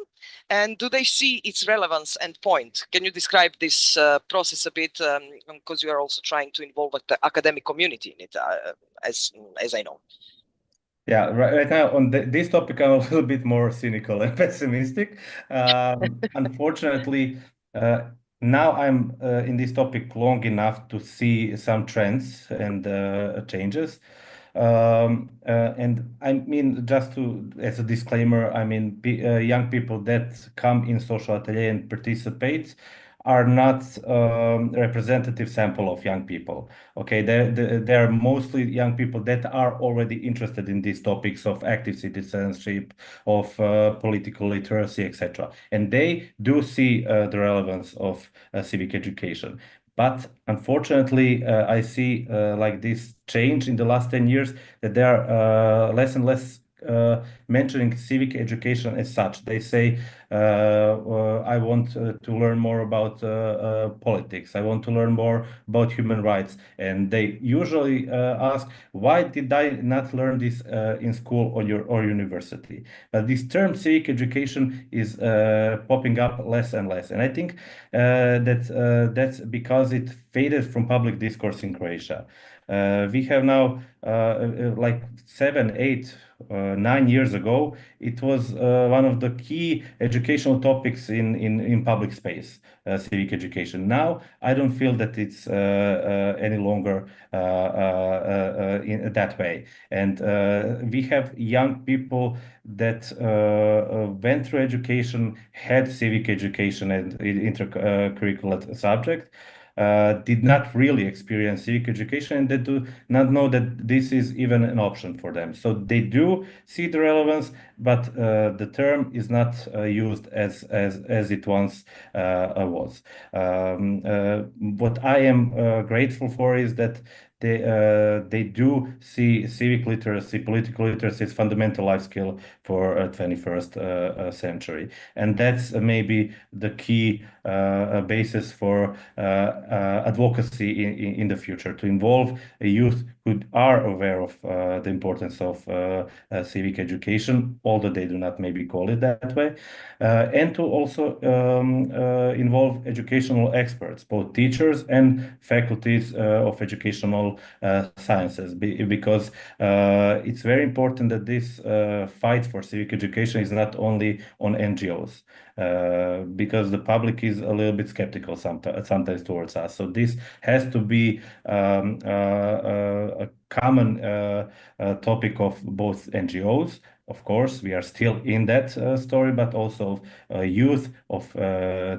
And do they see its relevance and point? Can you describe this process a bit? Because you are also trying to involve the academic community in it, as I know. Yeah, right now on this topic, I'm a little bit more cynical and pessimistic. Unfortunately, now I'm in this topic long enough to see some trends and changes. And I mean, just as a disclaimer, I mean, young people that come in Social Atelier and participate are not representative sample of young people. Okay, they're mostly young people that are already interested in these topics of active citizenship, of political literacy, etc. And they do see the relevance of civic education. But unfortunately, I see like this change in the last 10 years, that there are less and less mentioning civic education as such. They say, I want to learn more about politics. I want to learn more about human rights. And they usually ask, why did I not learn this in school or university? But this term civic education is popping up less and less. And I think that's because it faded from public discourse in Croatia. We have now like 7, 8, 9 years ago, it was one of the key educational topics in public space, civic education. Now, I don't feel that it's any longer in that way. And we have young people that went through education, had civic education and intercurricular subject. did not really experience civic education, and they do not know that this is even an option for them. So they do see the relevance, but the term is not used as it once was. What I am grateful for is that they do see civic literacy, political literacy as fundamental life skill for 21st century, and that's maybe the key basis for advocacy in the future, to involve youth who are aware of the importance of civic education, although they do not maybe call it that way, and to also involve educational experts, both teachers and faculties of educational sciences, because it's very important that this fight for civic education is not only on NGOs, because the public is a little bit skeptical sometimes towards us. So this has to be a common topic of both NGOs. Of course, we are still in that story, but also youth, of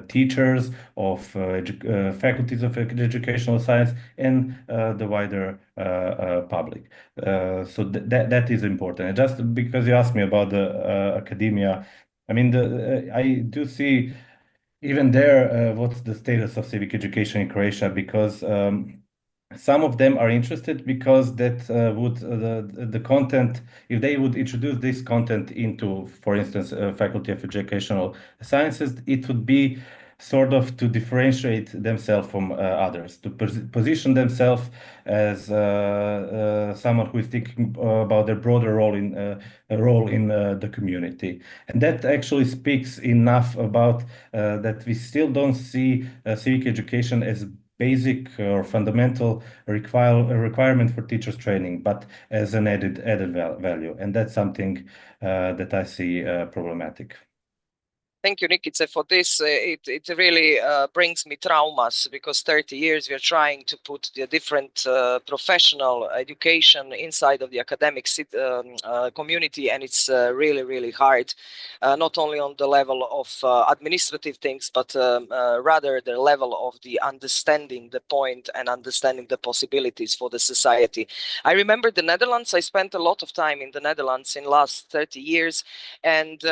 teachers, of faculties of educational science, and the wider public. So that is important. And just because you asked me about the academia, I mean, I do see even there what's the status of civic education in Croatia, because some of them are interested because that would the content, if they would introduce this content into, for instance, Faculty of Educational Sciences, it would be sort of to differentiate themselves from others, to position themselves as someone who is thinking about their broader role in the community. And that actually speaks enough about that we still don't see civic education as basic or fundamental requirement for teachers training, but as an added value. And that's something that I see problematic. Thank you, Nikice, for this. It really brings me traumas, because 30 years we are trying to put the different professional education inside of the academic community, and it's really, really hard, not only on the level of administrative things, but rather the level of the understanding the point and understanding the possibilities for the society. I remember the Netherlands. I spent a lot of time in the Netherlands in last 30 years, and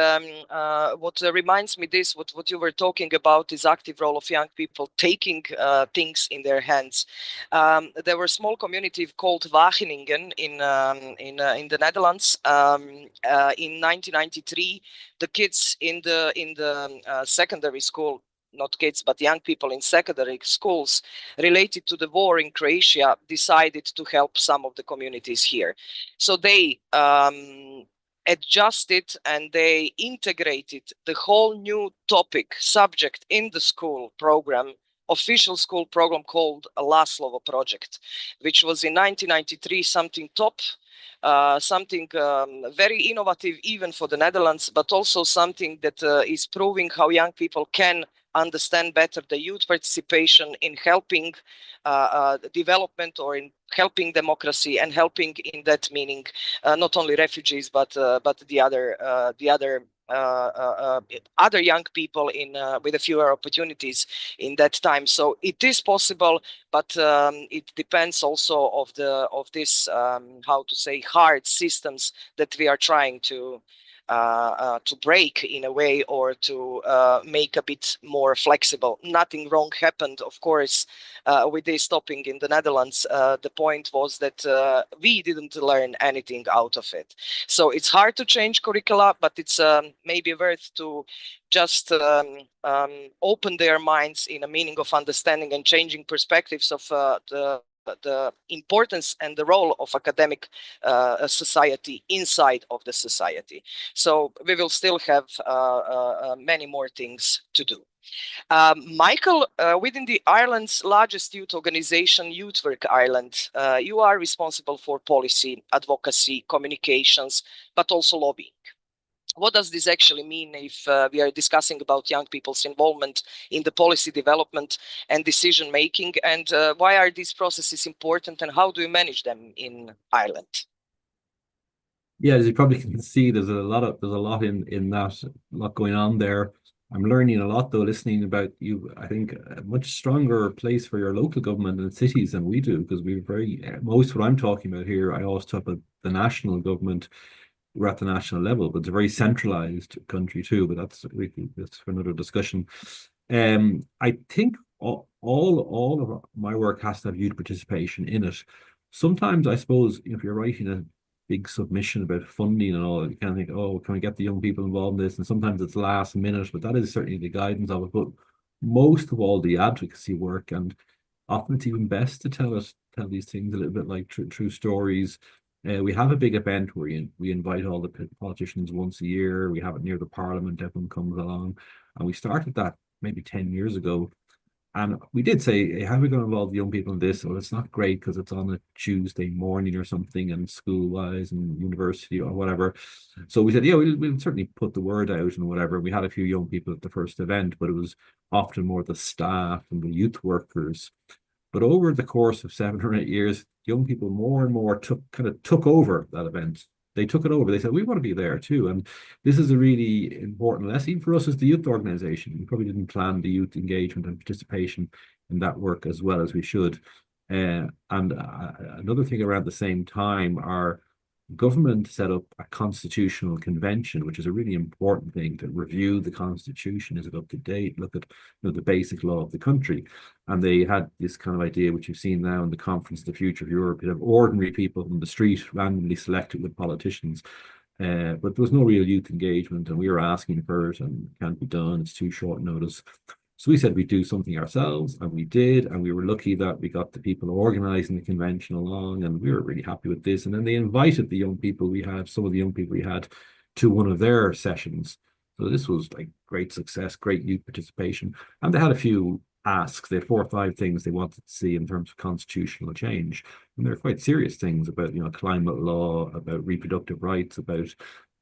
what reminds me this, what you were talking about, is active role of young people taking things in their hands. There were a small community called Wageningen in the Netherlands. In 1993, the kids in the secondary school, not kids, but young people in secondary schools related to the war in Croatia, decided to help some of the communities here. So they adjusted and they integrated the whole new subject in the school program, official school program called a Laslovo project, which was in 1993 something top, something very innovative even for the Netherlands, but also something that is proving how young people can understand better the youth participation in helping development, or in helping democracy, and helping in that meaning not only refugees but the other young people with a fewer opportunities in that time. So it is possible, but it depends also of this how to say, hard systems that we are trying to break in a way, or to make a bit more flexible. Nothing wrong happened, of course, with this topic in the Netherlands. The point was that we didn't learn anything out of it. So it's hard to change curricula, but it's maybe worth to just open their minds in a meaning of understanding and changing perspectives of the importance and the role of academic society inside of the society. So we will still have many more things to do. Michael, within the Ireland's largest youth organization, Youth Work Ireland, you are responsible for policy, advocacy, communications, but also lobbying. What does this actually mean if we are discussing about young people's involvement in the policy development and decision making, and why are these processes important, and how do you manage them in Ireland? Yeah, as you probably can see, there's a lot in that, a lot going on there. I'm learning a lot though, listening about you. I think a much stronger place for your local government and cities than we do, because we're very, most of what I'm talking about here, I always talk about the national government. We're at the national level, but it's a very centralized country too, but that's for another discussion. I think all of my work has to have youth participation in it. Sometimes I suppose if you're writing a big submission about funding and all, you kind of think, oh, can we get the young people involved in this? And sometimes it's last minute, but that is certainly the guidance of it. But most of all, the advocacy work, and often it's even best to tell these things a little bit like true stories. We have a big event where we invite all the politicians once a year. We have it near the Parliament. Everyone comes along, and we started that maybe 10 years ago. And we did say, hey, how are we going to involve young people in this? Well, it's not great because it's on a Tuesday morning or something, and school-wise and university or whatever. So we said, yeah, we'll certainly put the word out and whatever. We had a few young people at the first event, but it was often more the staff and the youth workers. But over the course of 7 or 8 years, young people more and more took over that event. They took it over. They said, we want to be there too. And this is a really important lesson even for us as the youth organization. We probably didn't plan the youth engagement and participation in that work as well as we should. And another thing around the same time, our government set up a constitutional convention, which is a really important thing, to review the constitution. Is it up to date? Look at the basic law of the country. And they had this kind of idea, which you've seen now in the Conference of the Future of Europe. You have ordinary people from the street randomly selected with politicians. But there was no real youth engagement, and we were asking for it, and it can't be done. It's too short notice. So we said we'd do something ourselves, and we did, and we were lucky that we got the people organizing the convention along, and we were really happy with this. And then they invited the young people we had, some of the young people we had, to one of their sessions. So this was like great success, great youth participation. And they had a few asks. They had 4 or 5 things they wanted to see in terms of constitutional change. And they're quite serious things about, climate law, about reproductive rights, about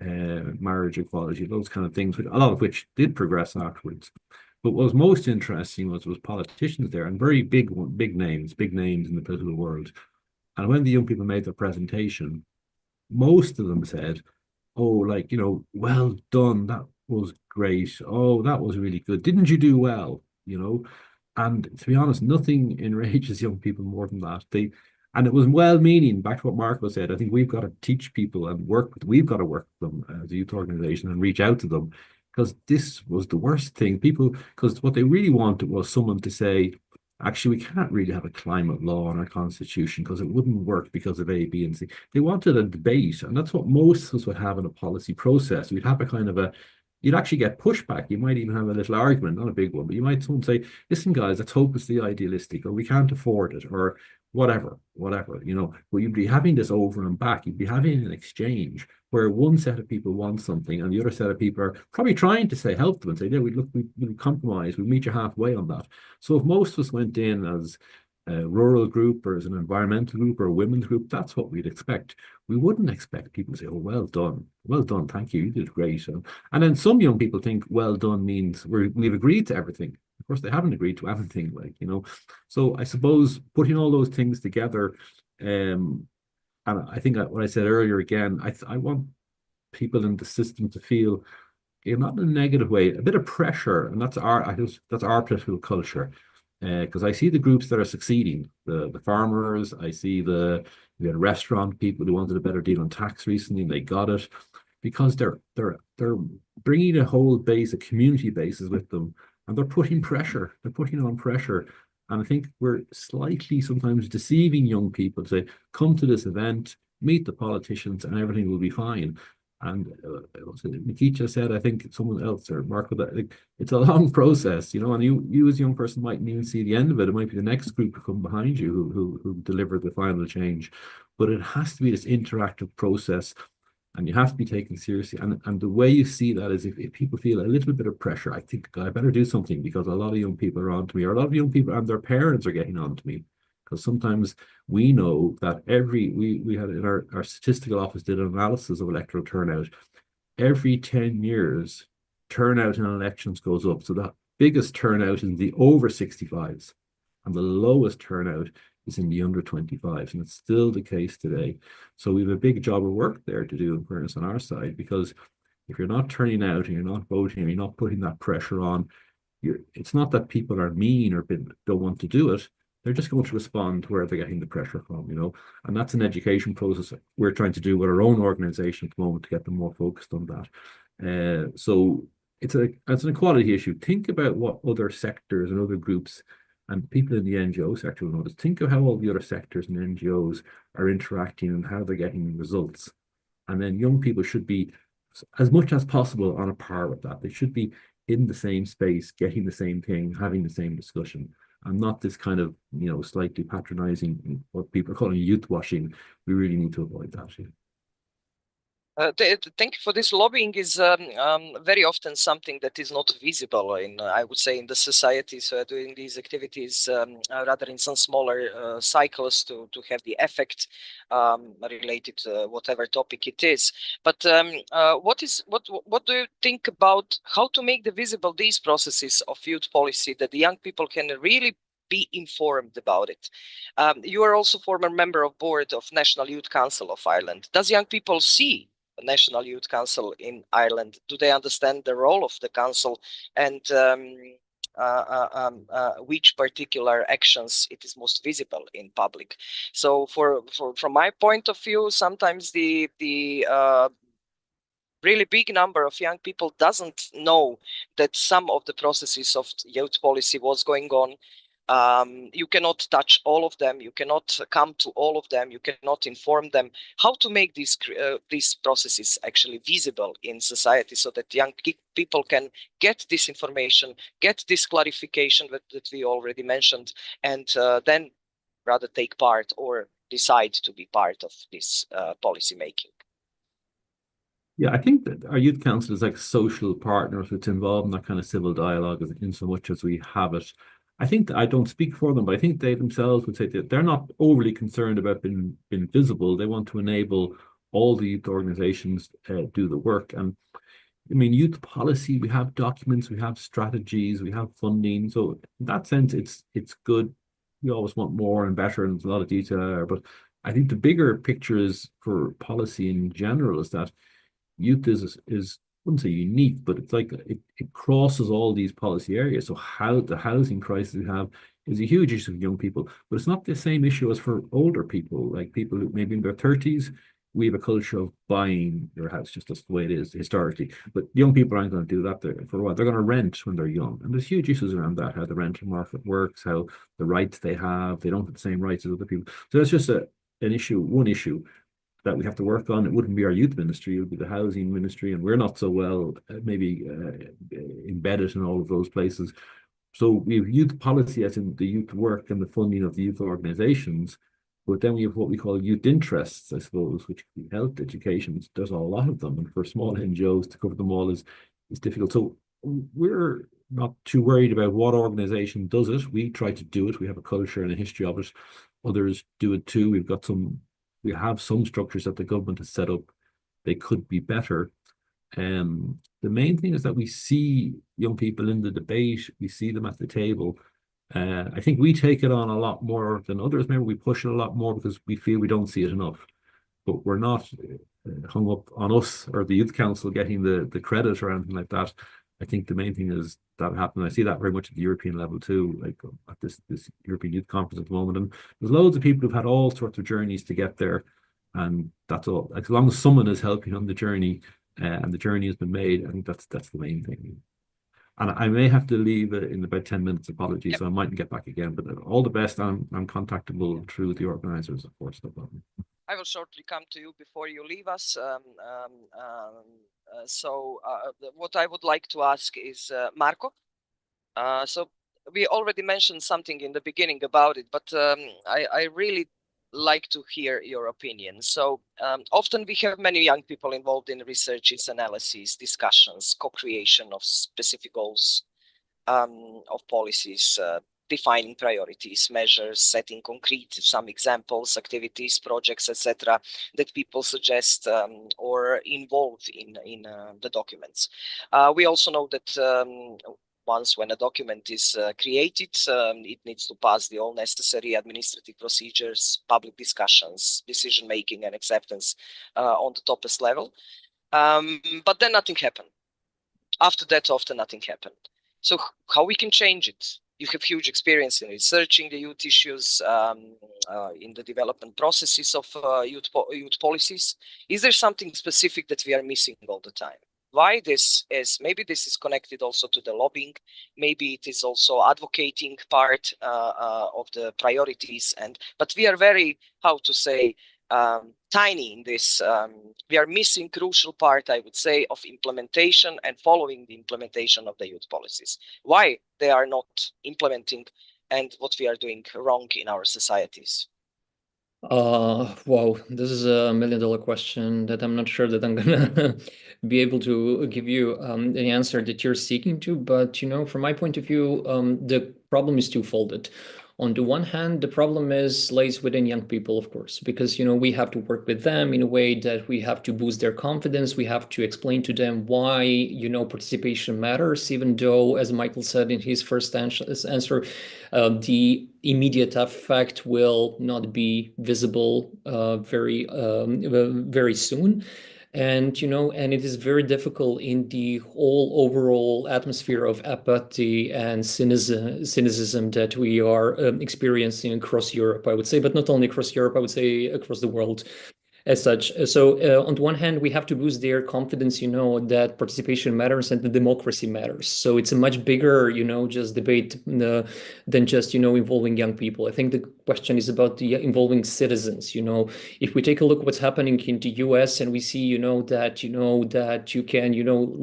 marriage equality, those kind of things, a lot of which did progress afterwards. But what was most interesting was politicians there, and very big names in the political world. And when the young people made their presentation, most of them said, oh, well done, that was great. Oh, that was really good. Didn't you do well? And to be honest, nothing enrages young people more than that. And it was well-meaning, back to what Marco said. I think we've got to teach people and we've got to work with them as a youth organization and reach out to them. Because this was the worst thing. Because what they really wanted was someone to say, actually, we can't really have a climate law in our constitution because it wouldn't work because of A, B, and C. They wanted a debate, and that's what most of us would have in a policy process. We'd have you'd actually get pushback. You might even have a little argument, not a big one, but you might someone say, listen, guys, let's hope it's the idealistic, or we can't afford it, or whatever, but you'd be having this over and back. You'd be having an exchange where one set of people want something and the other set of people are probably trying to help them and say, yeah, we'll compromise, we'll meet you halfway on that. So if most of us went in as a rural group or as an environmental group or a women's group, that's what we'd expect. We wouldn't expect people to say, oh, well done, thank you, you did great. And then some young people think well done means we've agreed to everything. Of course, they haven't agreed to everything, So I suppose putting all those things together, and I think what I said earlier again, I want people in the system to feel, not in a negative way, a bit of pressure, and that's our political culture. Because I see the groups that are succeeding, the farmers. I see we had restaurant people who wanted a better deal on tax recently, and they got it because they're bringing a whole base, a community bases with them. And they're putting pressure. They're putting on pressure. And I think we're slightly sometimes deceiving young people to say, come to this event, meet the politicians, and everything will be fine. And Nikita said, I think someone else, or Marco, that it's a long process, and you as a young person mightn't even see the end of it. It might be the next group who come behind you who deliver the final change. But it has to be this interactive process. And you have to be taken seriously. And the way you see that is if people feel a little bit of pressure, I think I better do something because a lot of young people are on to me, or a lot of young people and their parents are getting on to me. Because sometimes we know that we had in our statistical office did an analysis of electoral turnout. Every 10 years, turnout in elections goes up. So the biggest turnout is in the over 65s, and the lowest turnout is in the under 25s, and it's still the case today. So we have a big job of work there to do, in fairness, on our side, because If you're not turning out and you're not voting and you're not putting that pressure on, it's not that people are mean or don't want to do it. They're just going to respond to where they're getting the pressure from, you know. And that's an education process we're trying to do with our own organization at the moment to get them more focused on that. So it's an equality issue. Think about what other sectors and other groups and people in the NGO sector will notice. Think of how all the other sectors and NGOs are interacting and how they're getting results. And then young people should be, as much as possible, on a par with that. They should be in the same space, getting the same thing, having the same discussion, and not this kind of, you know, slightly patronizing, what people are calling youth washing. We really need to avoid that. Thank you for this. Lobbying is very often something that is not visible in, I would say, in the societies doing these activities, rather in some smaller cycles to have the effect related to whatever topic it is. But what do you think about how to make visible these processes of youth policy that the young people can really be informed about it? You are also former member of board of National Youth Council of Ireland. Does young people see National Youth Council in Ireland? Do they understand the role of the council and which particular actions it is most visible in public? So from my point of view, sometimes the really big number of young people doesn't know that some of the processes of youth policy was going on. You cannot touch all of them. You cannot come to all of them. You cannot inform them. How to make these processes actually visible in society so that young people can get this information, get this clarification that we already mentioned, and then rather take part or decide to be part of this policy making. Yeah, I think that our youth council is like social partners that's involved in that kind of civil dialogue in so much as we have it. I think I don't speak for them, but I think they themselves would say that they're not overly concerned about being visible. They want to enable all the youth organizations to do the work. And I mean, youth policy, we have documents, we have strategies, we have funding. So in that sense, it's good. We always want more and better, and there's a lot of detail there. But I think the bigger picture is for policy in general is that youth is I wouldn't say unique, but it's like it crosses all these policy areas. So how the housing crisis we have is a huge issue for young people, but it's not the same issue as for older people, like people who maybe in their 30s. We have a culture of buying your house, just that's the way it is historically. But young people aren't going to do that for a while. They're going to rent when they're young. And there's huge issues around that, how the rental market works, how the rights they have don't have the same rights as other people. So that's just one issue that we have to work on. It wouldn't be our youth ministry, it would be the housing ministry, and we're not so well maybe embedded in all of those places. So we have youth policy as in the youth work and the funding of the youth organizations, but then we have what we call youth interests, I suppose, which could be health, education. There's a lot of them, and for small NGOs to cover them all is difficult. So we're not too worried about what organization does it. We try to do it. We have a culture and a history of it. Others do it too. We have some structures that the government has set up. They could be better. The main thing is that we see young people in the debate. We see them at the table. I think we take it on a lot more than others. Maybe we push it a lot more because we feel we don't see it enough. But we're not hung up on us or the Youth Council getting the credit or anything like that. I think the main thing is that happened. I see that very much at the European level too, like at this European Youth Conference at the moment. And there's loads of people who've had all sorts of journeys to get there. And that's all. As long as someone is helping on the journey and the journey has been made, I think that's the main thing. And I may have to leave in about 10 minutes, apologies, yep. So I mightn't get back again. But all the best. I'm contactable through the organizers, of course, no problem. I will shortly come to you before you leave us. What I would like to ask is, Marco, so we already mentioned something in the beginning about it, but I really like to hear your opinion. So often we have many young people involved in researches, analyses, discussions, co-creation of specific goals of policies, defining priorities, measures, setting concrete some examples, activities, projects, etc., that people suggest or involve in the documents. We also know that once when a document is created, it needs to pass all necessary administrative procedures, public discussions, decision-making and acceptance on the topest level. But then nothing happened. After that, often nothing happened. So how we can change it? You have huge experience in researching the youth issues, in the development processes of youth policies. Is there something specific that we are missing all the time? Why this is? Maybe this is connected also to the lobbying. Maybe it is also advocating part of the priorities. But we are very, how to say, tiny in this. We are missing crucial part, I would say, of implementation and following the implementation of the youth policies. Why they are not implementing, and what we are doing wrong in our societies? Wow, this is $1 million question that I'm not sure that I'm gonna be able to give you the answer that you're seeking to. But from my point of view, the problem is twofold. On the one hand, the problem lays within young people, of course, because we have to work with them in a way that we have to boost their confidence. We have to explain to them why participation matters, even though, as Michael said in his first answer, the immediate effect will not be visible very soon. And it is very difficult in the whole overall atmosphere of apathy and cynicism that we are experiencing across Europe, I would say, but not only across Europe, I would say across the world as such. So on the one hand, we have to boost their confidence, that participation matters and the democracy matters. So it's a much bigger, just debate than just, involving young people. I think the question is about the involving citizens. If we take a look what's happening in the US and we see, that you can,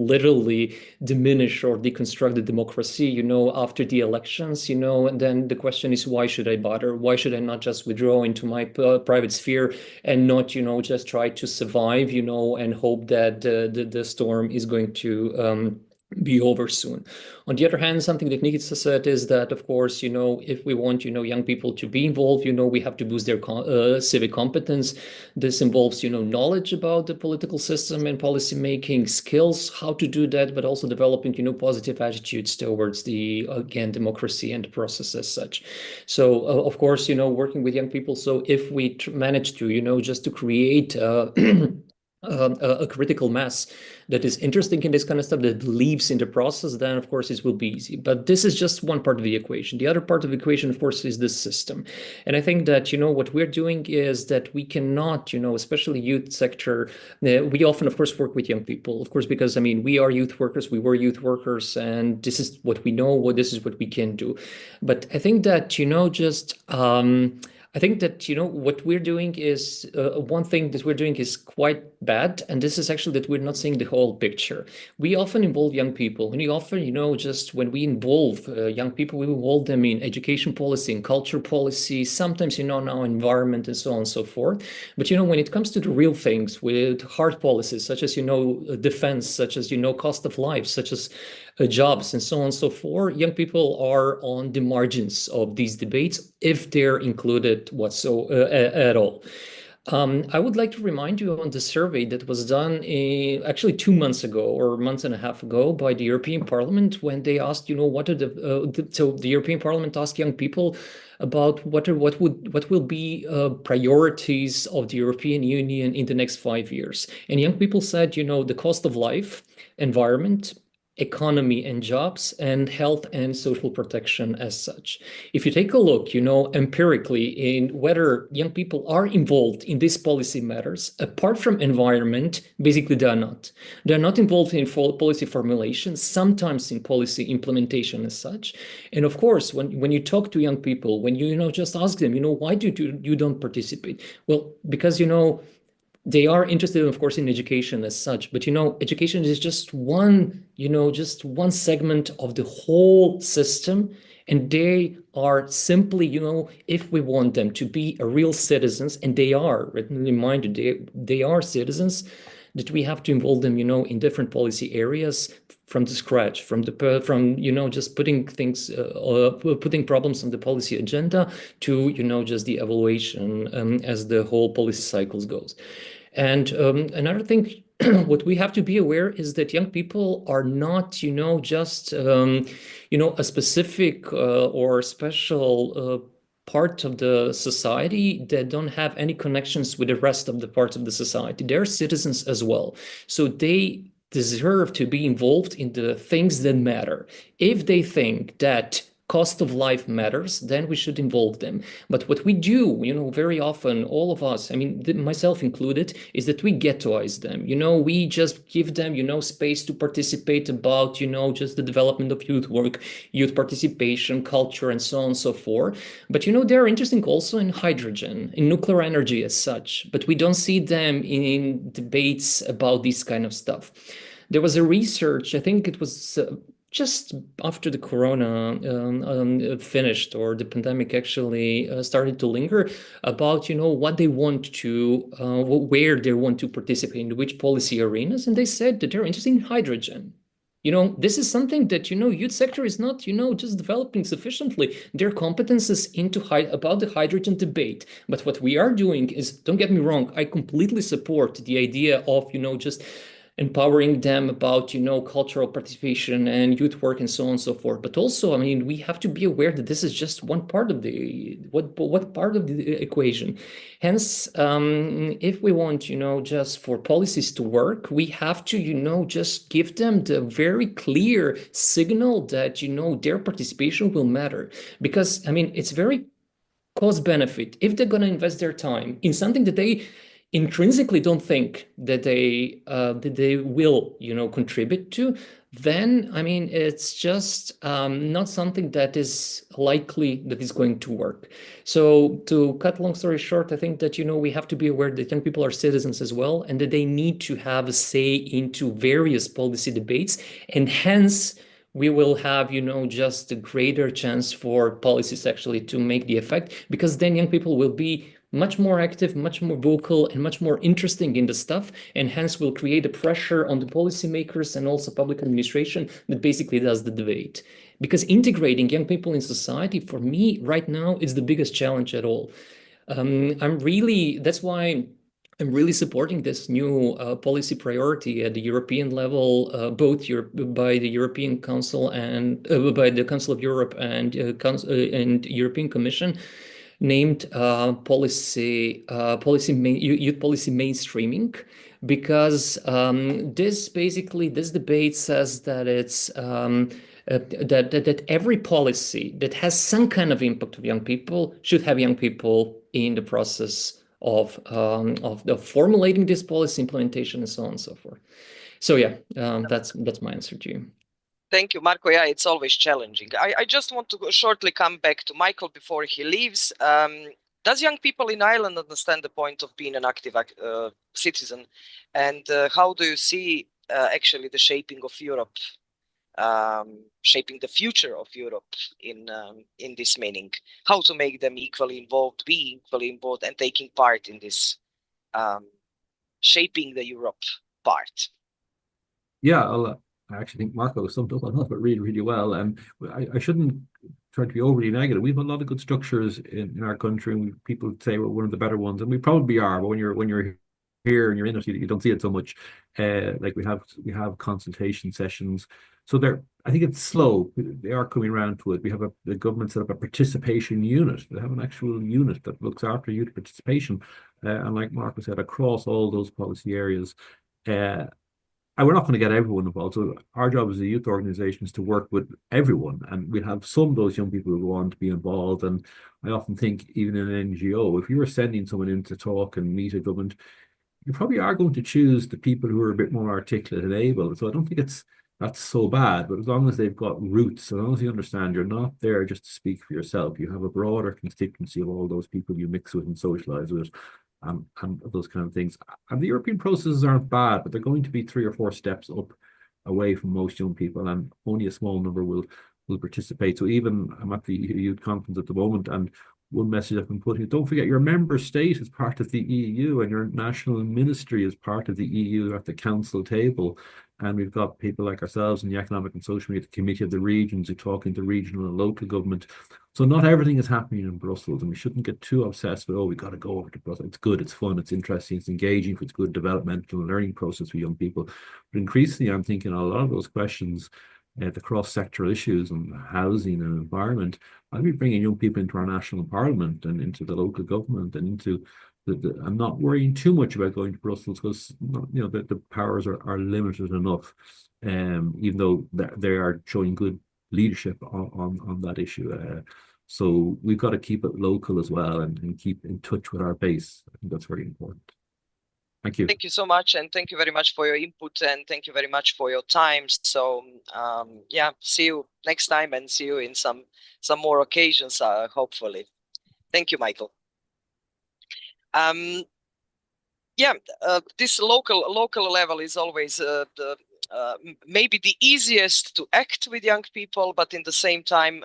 literally diminish or deconstruct the democracy, after the elections, and then the question is, why should I bother? Why should I not just withdraw into my private sphere and not, just try to survive, and hope that the storm is going to be over soon. On the other hand, something that Nikita said is that, of course, if we want, young people to be involved, we have to boost their civic competence. This involves, knowledge about the political system and policy making, skills, how to do that, but also developing, positive attitudes towards the, again, democracy and the process as such. So, of course, working with young people. So if we manage to, just to create a critical mass that is interesting in this kind of stuff, that believes in the process, then of course it will be easy. But this is just one part of the equation. The other part of the equation, of course, is the system. And I think that, what we're doing is that we cannot, especially youth sector, we often, of course, work with young people, of course, because, we are youth workers, we were youth workers, and this is what we know, this is what we can do. But I think that, I think that, what we're doing is, one thing that we're doing is quite bad. And this is actually that we're not seeing the whole picture. We often involve young people. And we often, just when we involve young people, we involve them in education policy, in culture policy, sometimes, now environment and so on and so forth. But, when it comes to the real things with hard policies, such as, defense, such as, cost of life, such as jobs and so on and so forth, young people are on the margins of these debates if they're included at all. I would like to remind you on the survey that was done actually 2 months ago or a month and a half ago by the European Parliament, when they asked, what are so the European Parliament asked young people about what will be priorities of the European Union in the next 5 years. And young people said, the cost of life, environment, economy and jobs, and health and social protection as such. If you take a look, empirically in whether young people are involved in these policy matters, apart from environment, basically they're not. They're not involved in policy formulation, sometimes in policy implementation as such. And of course, when you talk to young people, when you just ask them, why do you don't participate? Well, because, they are interested, of course, in education as such, but education is just one segment of the whole system, and they are simply, if we want them to be a real citizens, and they are, remind you, they are citizens, that we have to involve them, in different policy areas from the scratch, from just putting things, putting problems on the policy agenda to, just the evaluation as the whole policy cycles goes. And another thing, what we have to be aware is that young people are not, just, a specific or special part of the society that don't have any connections with the rest of the parts of the society. They're citizens as well. So they deserve to be involved in the things that matter. If they think that cost of life matters, then we should involve them. But what we do, very often, all of us, I mean, myself included, is that we ghettoize them. We just give them, space to participate about, just the development of youth work, youth participation, culture, and so on and so forth. But, they're interesting also in hydrogen, in nuclear energy as such. But we don't see them in debates about this kind of stuff. There was a research, I think it was just after the corona finished, or the pandemic actually started to linger, about what they want to, where they want to participate, in which policy arenas, and they said that they're interested in hydrogen. This is something that youth sector is not just developing sufficiently their competences about the hydrogen debate. But what we are doing is, don't get me wrong, I completely support the idea of just empowering them about, cultural participation and youth work and so on and so forth. But also, I mean, we have to be aware that this is just one part of what part of the equation. Hence, if we want, just for policies to work, we have to, just give them the very clear signal that, their participation will matter. Because, I mean, it's very cost benefit. If they're going to invest their time in something that they intrinsically don't think that they will, contribute to, then, I mean, it's just not something that is likely that is going to work. So to cut long story short, I think that, we have to be aware that young people are citizens as well, and that they need to have a say into various policy debates, and hence we will have, just a greater chance for policies actually to make the effect, because then young people will be much more active, much more vocal, and much more interesting in the stuff, and hence will create a pressure on the policymakers and also public administration that basically does the debate. Because integrating young people in society, for me, right now, is the biggest challenge at all. That's why I'm really supporting this new policy priority at the European level, both by the European Council and by the Council of Europe and European Commission, named youth policy mainstreaming, because this debate says that it's that every policy that has some kind of impact on young people should have young people in the process of formulating this policy, implementation, and so on and so forth. So yeah, that's my answer to you. Thank you, Marko. Yeah, it's always challenging. I just want to shortly come back to Michael before he leaves. Does young people in Ireland understand the point of being an active citizen? And how do you see actually the shaping of Europe, shaping the future of Europe in this meaning? How to make them equally involved, be equally involved, and taking part in this shaping the Europe part? Yeah, I actually think Marko summed up on it really, really well. And I shouldn't try to be overly negative. We have a lot of good structures in our country, and people say we're one of the better ones, and we probably are. But when you're here and you're in it, you don't see it so much. Like we have consultation sessions. So I think it's slow. They are coming around to it. We have the government set up a participation unit. They have an actual unit that looks after youth participation, and like Marko said, across all those policy areas. And we're not going to get everyone involved. So our job as a youth organization is to work with everyone. And we'll have some of those young people who want to be involved. And I often think, even in an NGO, if you were sending someone in to talk and meet a government, you probably are going to choose the people who are a bit more articulate and able. So I don't think that's so bad. But as long as they've got roots, as long as you understand you're not there just to speak for yourself, you have a broader constituency of all those people you mix with and socialize with. And those kind of things. And the European processes aren't bad, but they're going to be 3 or 4 steps up away from most young people, and only a small number will participate. So even I'm at the youth conference at the moment, and one message I've been putting is, don't forget your member state is part of the EU, and your national ministry is part of the EU at the council table. And we've got people like ourselves in the Economic and Social Media Committee of the Regions who talk into regional and local government. So not everything is happening in Brussels, and we shouldn't get too obsessed with, we got to go over to Brussels. It's good, it's fun, it's interesting, it's engaging, it's good developmental learning process for young people. But increasingly, I'm thinking a lot of those questions the cross-sectoral issues and housing and environment, I'll be bringing young people into our national parliament and into the local government and into I'm not worrying too much about going to Brussels because the powers are limited enough, even though they are showing good leadership on that issue. So we've got to keep it local as well and keep in touch with our base. I think that's very important. Thank you. Thank you so much, and thank you very much for your input, and thank you very much for your time. So yeah, see you next time, and see you in some more occasions, hopefully. Thank you, Michael. Yeah, this local level is always maybe the easiest to act with young people, but in the same time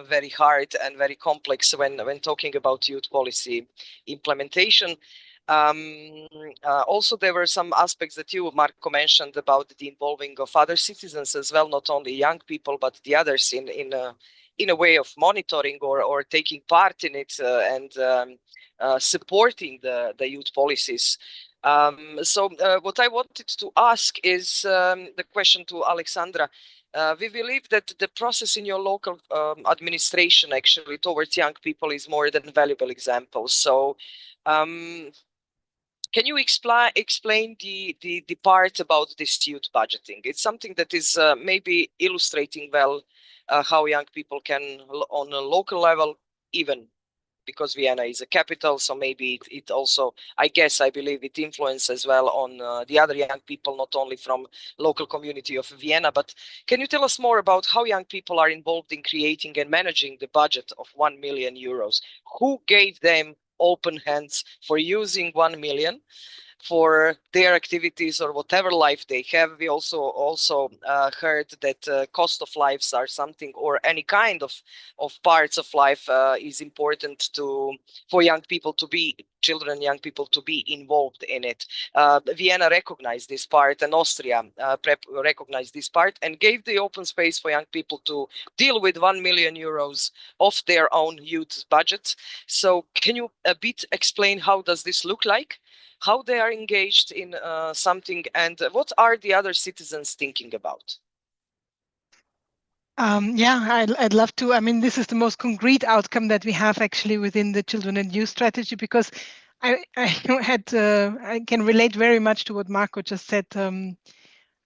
very hard and very complex when talking about youth policy implementation. Also, there were some aspects that you, Marco, mentioned about the involving of other citizens as well, not only young people, but the others in a way of monitoring or taking part in it and supporting the youth policies. So what I wanted to ask is the question to Alexandra. We believe that the process in your local administration actually towards young people is more than valuable examples. So can you explain the part about this youth budgeting? It's something that is maybe illustrating well how young people can, on a local level, even because Vienna is a capital, so maybe it also, I believe it influences as well on the other young people, not only from local community of Vienna. But can you tell us more about how young people are involved in creating and managing the budget of 1 million euros? Who gave them open hands for using 1 million for their activities or whatever life they have? We also heard that cost of lives are something, or any kind of parts of life is important for young people to be, children, young people to be involved in it. Vienna recognized this part, and Austria recognized this part and gave the open space for young people to deal with 1 million euros of their own youth budget. So can you a bit explain how does this look like? How they are engaged in something, and what are the other citizens thinking about? Yeah, I'd love to. I mean, this is the most concrete outcome that we have actually within the children and youth strategy, because I can relate very much to what Marco just said.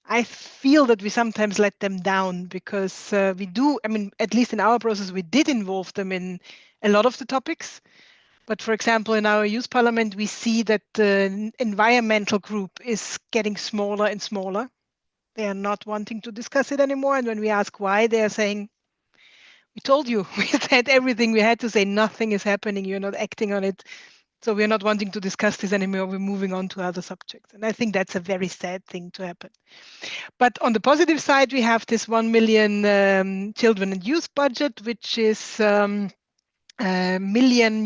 I feel that we sometimes let them down because we do, I mean, at least in our process, we did involve them in a lot of the topics. But for example, in our youth parliament, we see that the environmental group is getting smaller and smaller. They are not wanting to discuss it anymore. And when we ask why, they are saying, we told you, we said everything we had to say, nothing is happening, you're not acting on it. So we're not wanting to discuss this anymore, we're moving on to other subjects. And I think that's a very sad thing to happen. But on the positive side, we have this 1 million children and youth budget, which is €1 million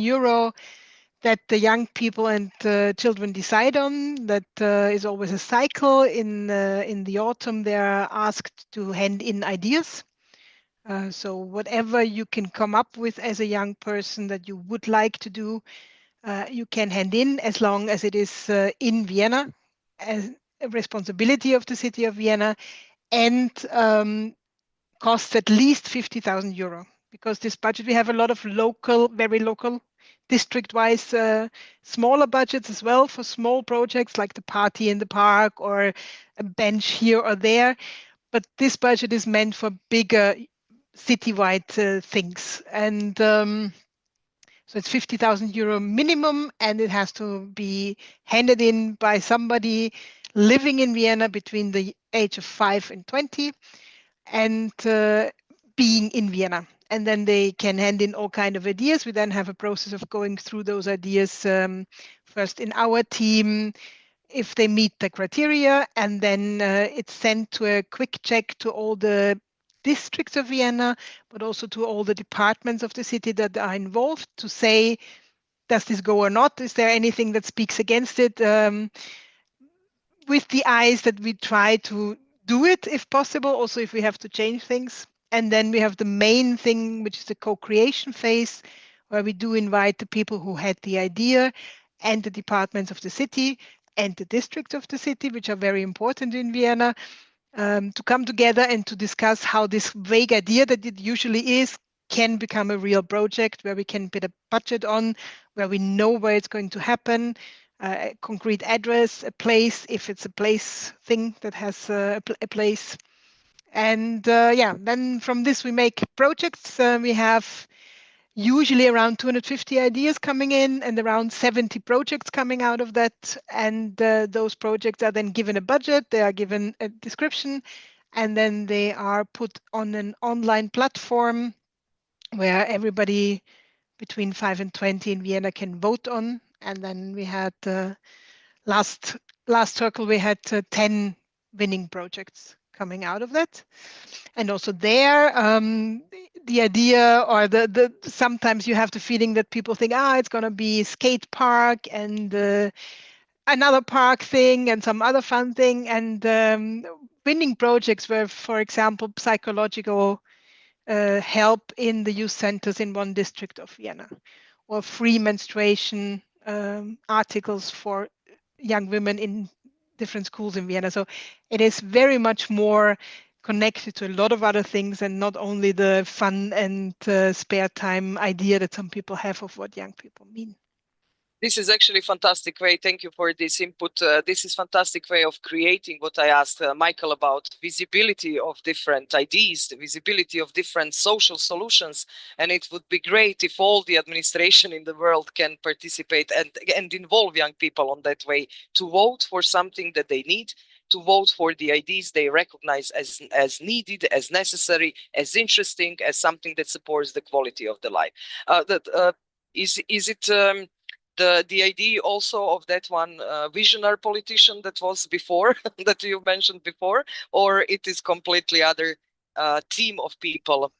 that the young people and children decide on. That is always a cycle. In the autumn, they are asked to hand in ideas. So whatever you can come up with as a young person that you would like to do, you can hand in, as long as it is in Vienna, as a responsibility of the city of Vienna, and costs at least €50,000. Because this budget, we have a lot of local, very local, district-wise smaller budgets as well for small projects like the party in the park or a bench here or there. But this budget is meant for bigger citywide things. And so it's €50,000 minimum, and it has to be handed in by somebody living in Vienna between the age of 5 and 20 and being in Vienna. And then they can hand in all kinds of ideas. We then have a process of going through those ideas first in our team, if they meet the criteria, and then it's sent to a quick check to all the districts of Vienna, but also to all the departments of the city that are involved to say, does this go or not? Is there anything that speaks against it? With the eyes that we try to do it if possible, also if we have to change things. And then we have the main thing, which is the co-creation phase, where we do invite the people who had the idea and the departments of the city and the districts of the city, which are very important in Vienna. to come together and to discuss how this vague idea that it usually is can become a real project where we can put a budget on, where we know where it's going to happen, a concrete address, a place, if it's a place thing that has a place. And yeah, then from this we make projects. We have usually around 250 ideas coming in and around 70 projects coming out of that. And those projects are then given a budget, they are given a description, and then they are put on an online platform where everybody between 5 and 20 in Vienna can vote on. And then we had last circle, we had 10 winning projects coming out of that. And also there, the idea or the sometimes you have the feeling that people think, it's going to be skate park and another park thing and some other fun thing. And winning projects were, for example, psychological help in the youth centers in one district of Vienna, or free menstruation articles for young women in different schools in Vienna. So it is very much more connected to a lot of other things and not only the fun and spare time idea that some people have of what young people mean. This is actually a fantastic way. Thank you for this input. This is fantastic way of creating what I asked Michael about, visibility of different ideas, the visibility of different social solutions. And it would be great if all the administration in the world can participate and involve young people on that way to vote for something that they need, to vote for the ideas they recognize as needed, as necessary, as interesting, as something that supports the quality of the life. Is it the idea also of that one visionary politician that was before, that you mentioned before, or it is completely other team of people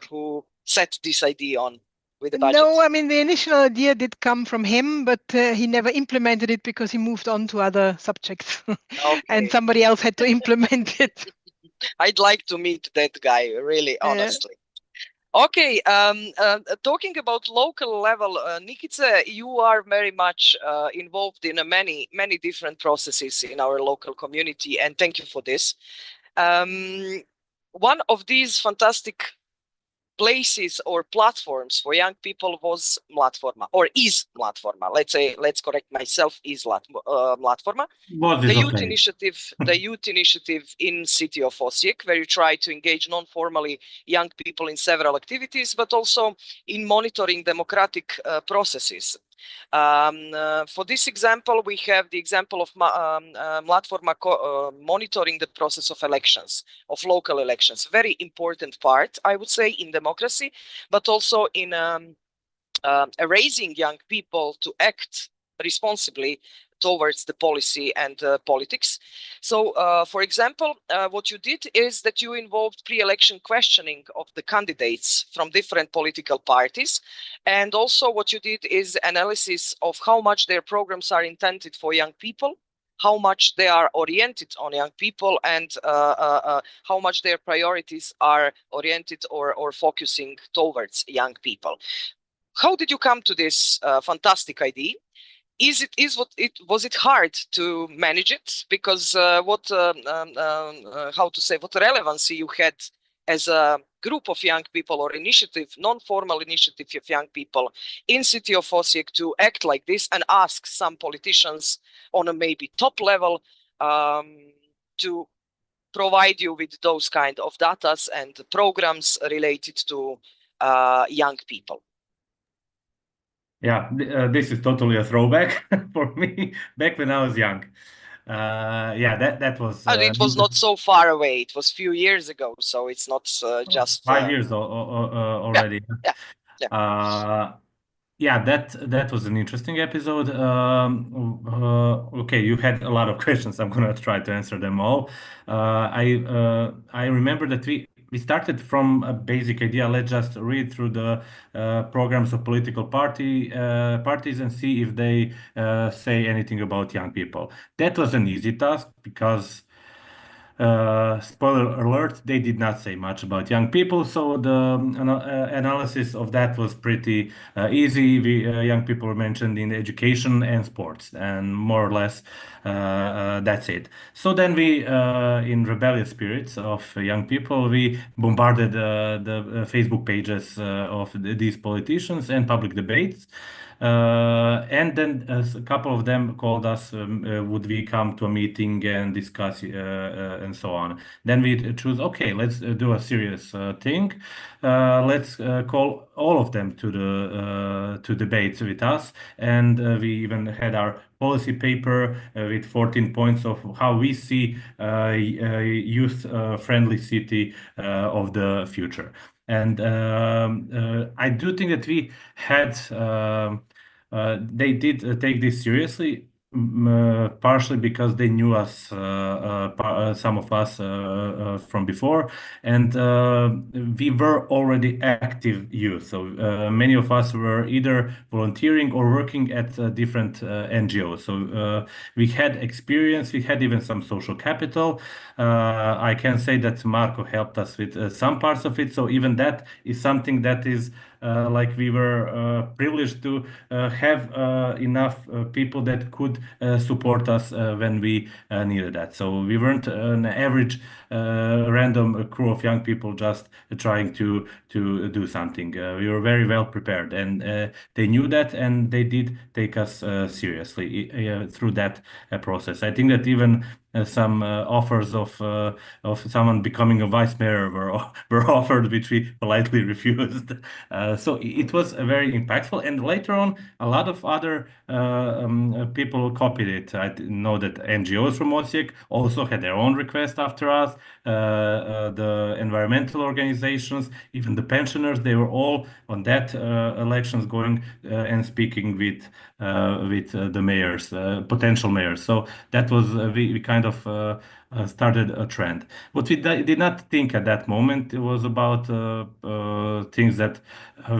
who set this idea on with the budget? No, I mean, the initial idea did come from him, but he never implemented it because he moved on to other subjects. Okay. And somebody else had to implement it. I'd like to meet that guy, really, honestly. Okay, talking about local level, 𝐘𝐨𝐿, you are very much involved in many different processes in our local community, and thank you for this. One of these fantastic places or platforms for young people was Mlatforma, or is Mlatforma. Let's correct myself, is Mlatforma. The youth initiative in city of Osijek, where you try to engage non-formally young people in several activities, but also in monitoring democratic processes. For this example, we have the example of Mlatforma monitoring the process of elections, of local elections. Very important part, I would say, in democracy, but also in raising young people to act responsibly towards the policy and politics. So, for example, what you did is that you involved pre-election questioning of the candidates from different political parties. And also what you did is analysis of how much their programs are intended for young people, how much they are oriented on young people, and how much their priorities are oriented or focusing towards young people. How did you come to this fantastic idea? Was it hard to manage it? Because what relevancy you had as a group of young people or initiative, non-formal initiative of young people in city of Osijek to act like this and ask some politicians on a maybe top level to provide you with those kind of data and programs related to young people. Yeah, this is totally a throwback for me back when I was young. Yeah, that was. It was not so far away. It was a few years ago, so it's not just 5 years already. Yeah, that was an interesting episode. Okay, you had a lot of questions. I'm gonna try to answer them all. I remember that we started from a basic idea. Let's just read through the programs of political parties and see if they say anything about young people. That was an easy task because spoiler alert, they did not say much about young people, so the analysis of that was pretty easy. Young people were mentioned in education and sports, and more or less that's it. So then we, in rebellious spirits of young people, we bombarded the Facebook pages of these politicians and public debates. And then a couple of them called us, would we come to a meeting and discuss and so on. Then we choose, okay, let's do a serious thing. Let's call all of them to debate with us. And we even had our policy paper with 14 points of how we see youth-friendly city of the future. And I do think that we had, they did take this seriously, partially because they knew us, some of us from before, and we were already active youth. So many of us were either volunteering or working at different NGOs. So we had experience, we had even some social capital. I can say that Marco helped us with some parts of it. So even that is something that is like we were privileged to have enough people that could support us when we needed that. So we weren't an average random crew of young people just trying to do something. We were very well prepared, and they knew that, and they did take us seriously through that process. I think that even some offers of someone becoming a vice mayor were offered, which we politely refused. So it was very impactful, and later on, a lot of other people copied it. I know that NGOs from Osijek also had their own request after us. The environmental organizations, even the pensioners, they were all on that elections going and speaking with the mayors, potential mayors. So that was we kind of started a trend. What we did not think at that moment, it was about things that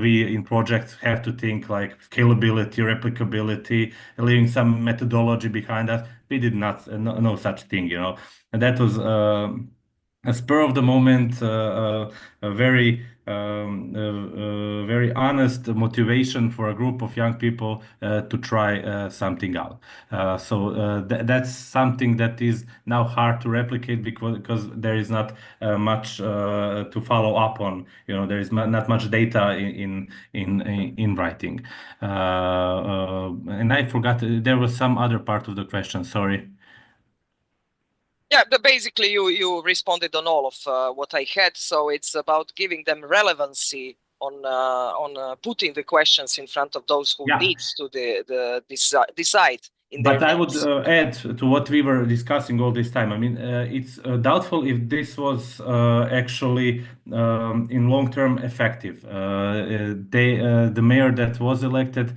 we in projects have to think, like scalability, replicability, leaving some methodology behind us. We did not know such thing, and that was a spur of the moment, a very very honest motivation for a group of young people to try something out. So that's something that is now hard to replicate because there is not much to follow up on. There is not much data in writing. And I forgot, there was some other part of the question. Sorry. Yeah, but basically you responded on all of what I had. So it's about giving them relevancy on putting the questions in front of those who needs to decide. But I would add to what we were discussing all this time. I mean, it's doubtful if this was actually in long term effective. The mayor that was elected,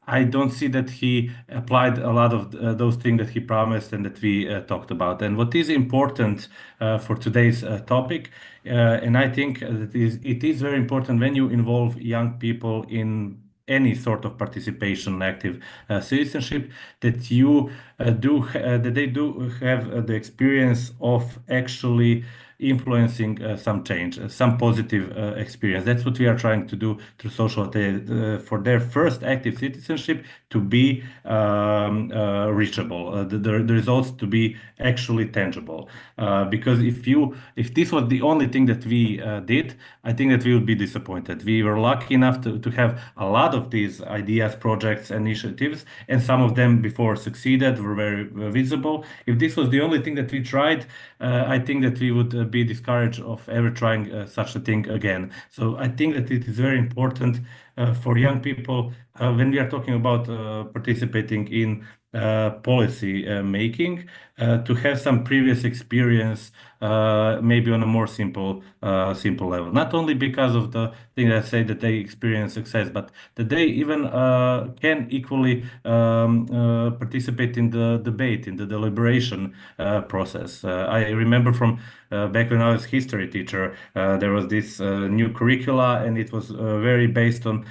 I don't see that he applied a lot of those things that he promised and that we talked about. And what is important for today's topic, and I think that it is very important when you involve young people in any sort of participation, active citizenship, that you that they do have the experience of actually influencing some change, some positive experience. That's what we are trying to do through social for their first active citizenship to be reachable, the results to be actually tangible. Because if this was the only thing that we did, I think that we would be disappointed. We were lucky enough to have a lot of these ideas, projects, initiatives, and some of them before succeeded, were very visible. If this was the only thing that we tried, I think that we would be discouraged of ever trying such a thing again. So I think that it is very important for young people when we are talking about participating in policy making, to have some previous experience, maybe on a more simple level. Not only because of the thing that I say that they experience success, but that they even can equally participate in the debate, in the deliberation process. I remember from back when I was history teacher, there was this new curricula, and it was very based on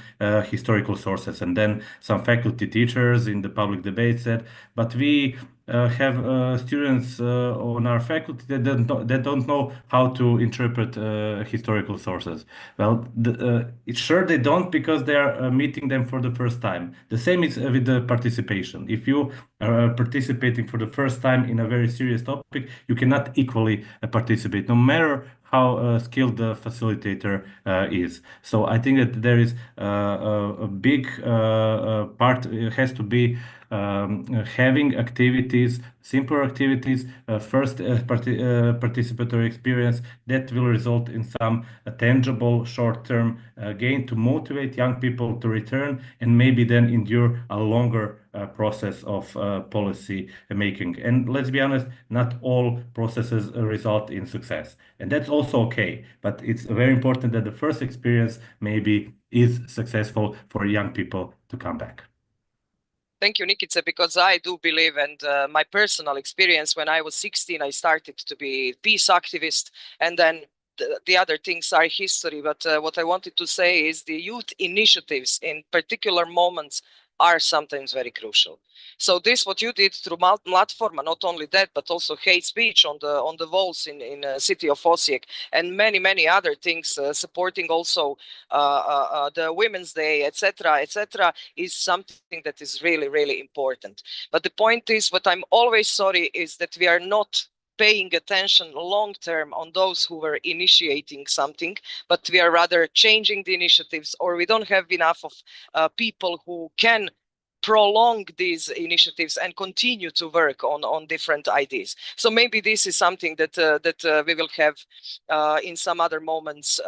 historical sources. And then some faculty teachers in the public debate said, but we have students on our faculty that don't know how to interpret historical sources. Well, sure they don't, because they are meeting them for the first time. The same is with the participation. If you are participating for the first time in a very serious topic, you cannot equally participate, no matter how skilled the facilitator is. So I think that there is a big part has to be having activities, simpler activities, first participatory experience that will result in some tangible short-term gain to motivate young people to return, and maybe then endure a longer process of policy making. And let's be honest, not all processes result in success, and that's also okay. But it's very important that the first experience maybe is successful for young people to come back. Thank you, 𝐬𝐸𝐾𝐸, because I do believe, and my personal experience, when I was 16, I started to be peace activist, and then the other things are history. But what I wanted to say is the youth initiatives in particular moments are sometimes very crucial. So this, what you did through platform, not only that, but also hate speech on the walls in city of Osijek, and many other things, supporting also the Women's Day, etc., is something that is really important. But the point is, what I'm always sorry is that we are not paying attention long term on those who were initiating something, but we are rather changing the initiatives, or we don't have enough of people who can prolong these initiatives and continue to work on different ideas. So maybe this is something that we will have in some other moments,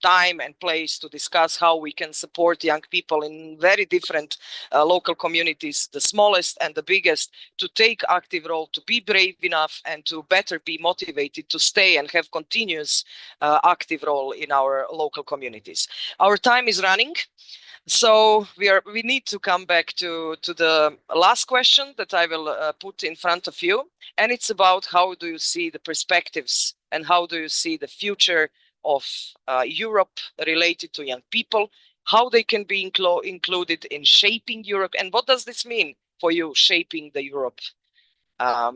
time and place, to discuss how we can support young people in very different local communities, the smallest and the biggest, to take active role, to be brave enough, and to better be motivated to stay and have continuous active role in our local communities. Our time is running. So we need to come back to the last question that I will put in front of you, and it's about how do you see the perspectives and how do you see the future of Europe related to young people, how they can be included in shaping Europe, and what does this mean for you, shaping the Europe as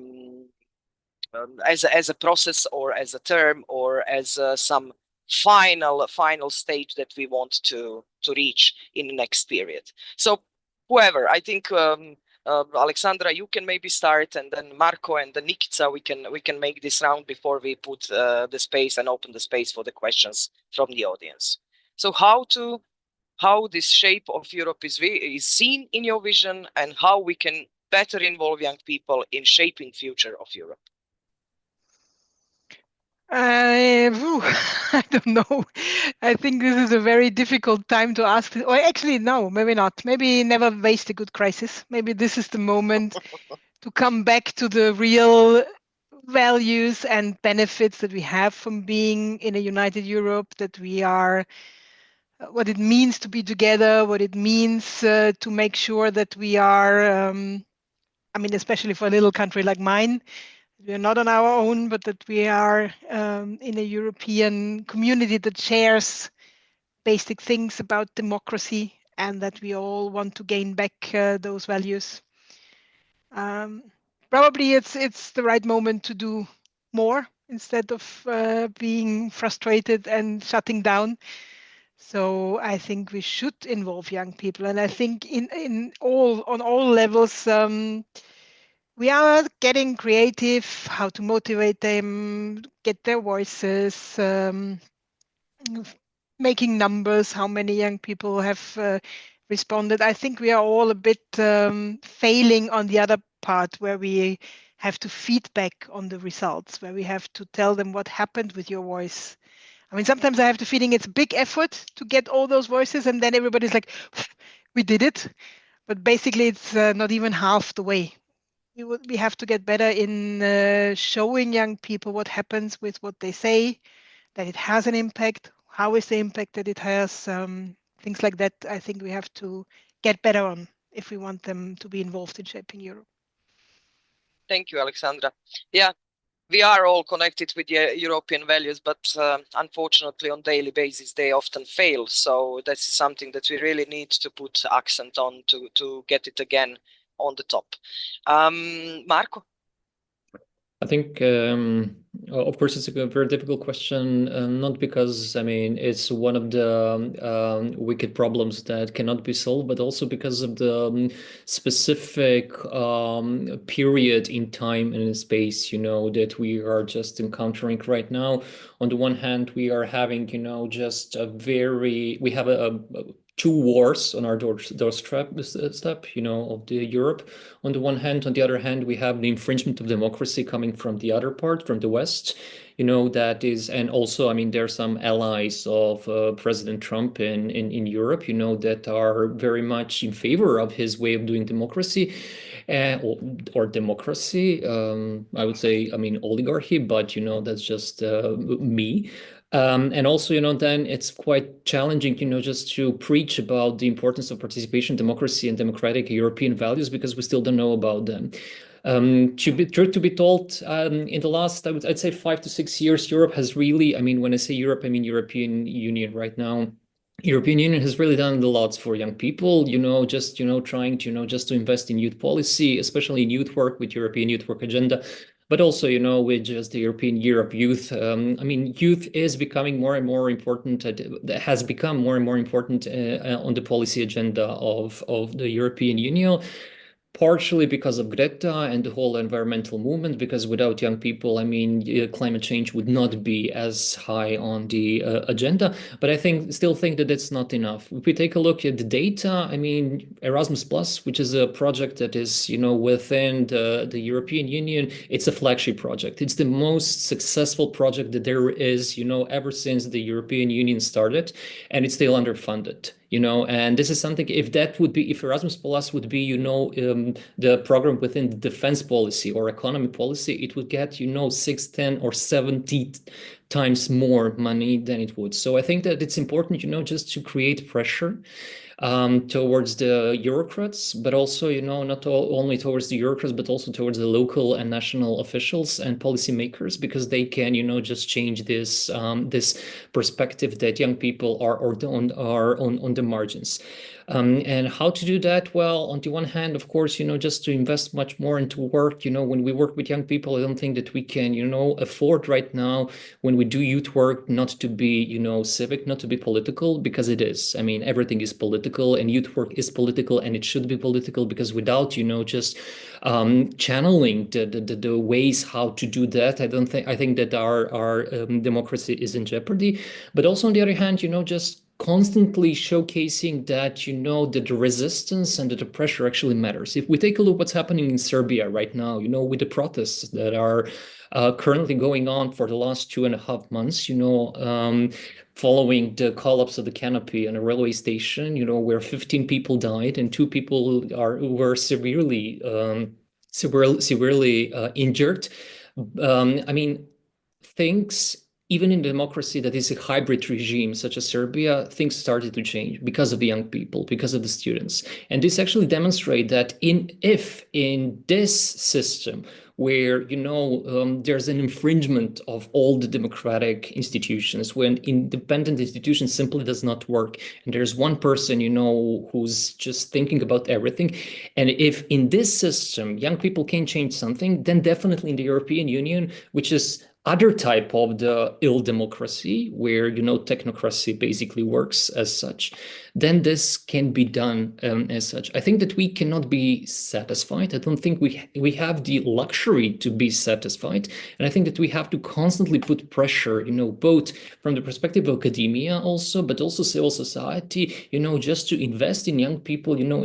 a process, or as a term, or as some final stage that we want to reach in the next period. So whoever, I think Alexandra, you can maybe start, and then Marko and then Nikica, we can make this round before we put the space and open the space for the questions from the audience. So how this shape of Europe is seen in your vision, and how we can better involve young people in shaping future of Europe. I don't know. I think this is a very difficult time to ask. Or actually, no, maybe not. Maybe never waste a good crisis. Maybe this is the moment to come back to the real values and benefits that we have from being in a united Europe, that we are, what it means to be together, what it means to make sure that we are, I mean, especially for a little country like mine, we are not on our own, but that we are in a European community that shares basic things about democracy, and that we all want to gain back those values. Probably it's the right moment to do more instead of being frustrated and shutting down. So I think we should involve young people, and I think on all levels. We are getting creative, how to motivate them, get their voices, making numbers, how many young people have responded. I think we are all a bit failing on the other part, where we have to feedback on the results, where we have to tell them what happened with your voice. I mean, sometimes I have the feeling it's a big effort to get all those voices, and then everybody's like, we did it. But basically, it's not even half the way. We have to get better in showing young people what happens with what they say, that it has an impact. How is the impact that it has? Things like that, I think we have to get better on if we want them to be involved in shaping Europe. Thank you, Alexandra. Yeah, we are all connected with the European values, but unfortunately on daily basis they often fail. So that's something that we really need to put accent on to get it again on the top. Marco? I think, of course, it's a very difficult question, not because, I mean, it's one of the wicked problems that cannot be solved, but also because of the specific period in time and in space, you know, that we are just encountering right now. On the one hand, we are having, you know, just we have two wars on our doorstep, you know, of the Europe. On the one hand, on the other hand, we have the infringement of democracy coming from the other part, from the West, you know, that is, and also, I mean, there are some allies of President Trump in Europe, you know, that are very much in favor of his way of doing democracy. Or democracy, I would say, I mean, oligarchy, but, you know, that's just me. And also, you know, then it's quite challenging, you know, just to preach about the importance of participation, democracy, and democratic European values because we still don't know about them. Truth to be told, in the last, I'd say 5 to 6 years, Europe has really, I mean, when I say Europe, I mean European Union right now. European Union has really done a lot for young people, you know, just, you know, trying to, you know, just to invest in youth policy, especially in youth work with European Youth Work Agenda. But also, you know, with just the European Year of Youth, I mean, youth is becoming more and more important, has become more and more important on the policy agenda of the European Union. Partially because of Greta and the whole environmental movement, because without young people, I mean, climate change would not be as high on the agenda. But I still think that that's not enough. If we take a look at the data, I mean, Erasmus Plus, which is a project that is, you know, within the European Union, it's a flagship project. It's the most successful project that there is, you know, ever since the European Union started, and it's still underfunded. You know, and this is something, if Erasmus Plus would be, you know, the program within the defense policy or economy policy, it would get, you know, 6, 10, or 70 times more money than it would. So I think that it's important, you know, just to create pressure towards the bureaucrats, but also, you know, not only towards the bureaucrats, but also towards the local and national officials and policymakers, because they can, you know, just change this this perspective that young people are on the margins. And how to do that? Well, on the one hand, of course, you know, just to invest much more into work. You know, when we work with young people, I don't think that we can, you know, afford right now when we do youth work not to be, you know, civic, not to be political, because it is. I mean, everything is political, and youth work is political, and it should be political, because without, you know, just channeling the ways how to do that, I think that our democracy is in jeopardy. But also on the other hand, you know, just constantly showcasing that, you know, that the resistance and that the pressure actually matters. If we take a look what's happening in Serbia right now, you know, with the protests that are currently going on for the last 2.5 months, you know, following the collapse of the canopy on a railway station, you know, where 15 people died and 2 people were severely injured. I mean, things, even in democracy that is a hybrid regime such as Serbia, things started to change because of the young people, because of the students. And this actually demonstrates that if in this system where, you know, there's an infringement of all the democratic institutions, when independent institutions simply does not work, and there's one person, you know, who's just thinking about everything, and if in this system young people can change something, then definitely in the European Union, which is other type of the ill democracy, where, you know, technocracy basically works as such, then this can be done as such. I think that we cannot be satisfied. I don't think we have the luxury to be satisfied. And I think that we have to constantly put pressure, you know, both from the perspective of academia also, but also civil society, you know, just to invest in young people, you know,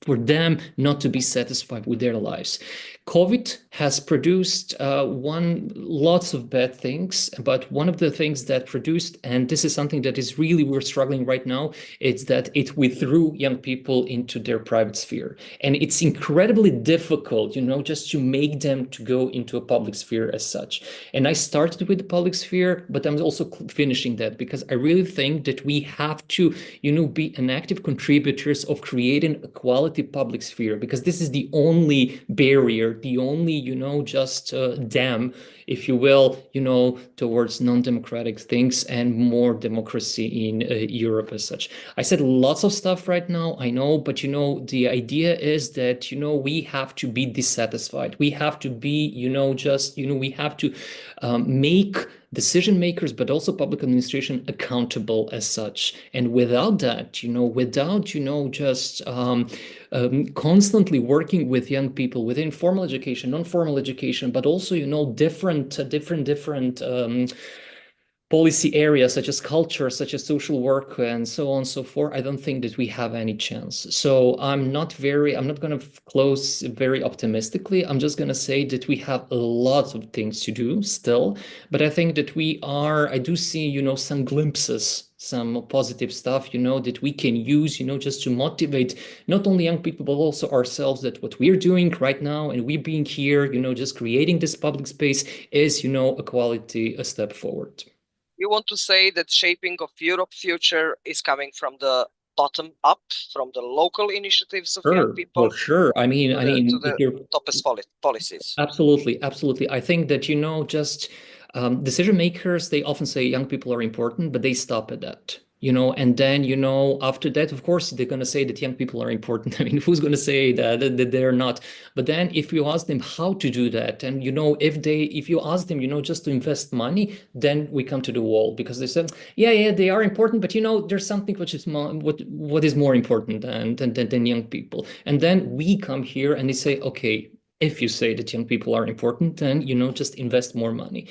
for them not to be satisfied with their lives. COVID has produced lots of bad things, but one of the things that produced, and this is something that is really, we're struggling right now, it's that it withdrew young people into their private sphere. And it's incredibly difficult, you know, just to make them to go into a public sphere as such. And I started with the public sphere, but I'm also finishing that, because I really think that we have to, you know, be an active contributors of creating a quality public sphere, because this is the only barrier the only, just dam, if you will, towards non-democratic things and more democracy in Europe as such. I said lots of stuff right now, I know, but the idea is that we have to be dissatisfied. We have to be, we have to make decision makers, but also public administration accountable as such. And without that, without just constantly working with young people within formal education, non-formal education, but also different policy areas such as culture, such as social work, and so on and so forth, I don't think that we have any chance. So I'm not going to close very optimistically. I'm just going to say that we have a lot of things to do still, but I think that I do see, some glimpses, some positive stuff, that we can use, just to motivate not only young people, but also ourselves, that what we're doing right now and we being here, just creating this public space is, a step forward. You want to say that shaping of Europe's future is coming from the bottom up, from the local initiatives of young people? For sure. I mean, to the topest policies. Absolutely. I think that, just decision makers, they often say young people are important, but they stop at that. And then, after that, of course, they're going to say that young people are important. I mean, who's going to say that they're not? But then if you ask them how to do that, and, if you ask them, just to invest money, then we come to the wall, because they said, yeah, they are important, but, there's something which is what is more important than young people. And then we come here and they say, okay, if you say that young people are important, then, just invest more money.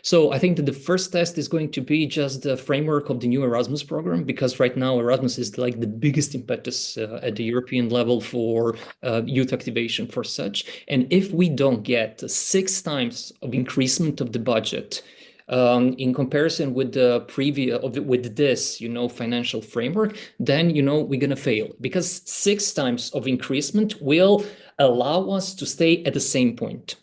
So I think that the first test is going to be just the framework of the new Erasmus program, because right now Erasmus is like the biggest impetus at the European level for youth activation for such. And if we don't get 6 times of increasement of the budget, in comparison with the previous, with this, financial framework, then, we're going to fail, because 6 times of increasement will allow us to stay at the same point.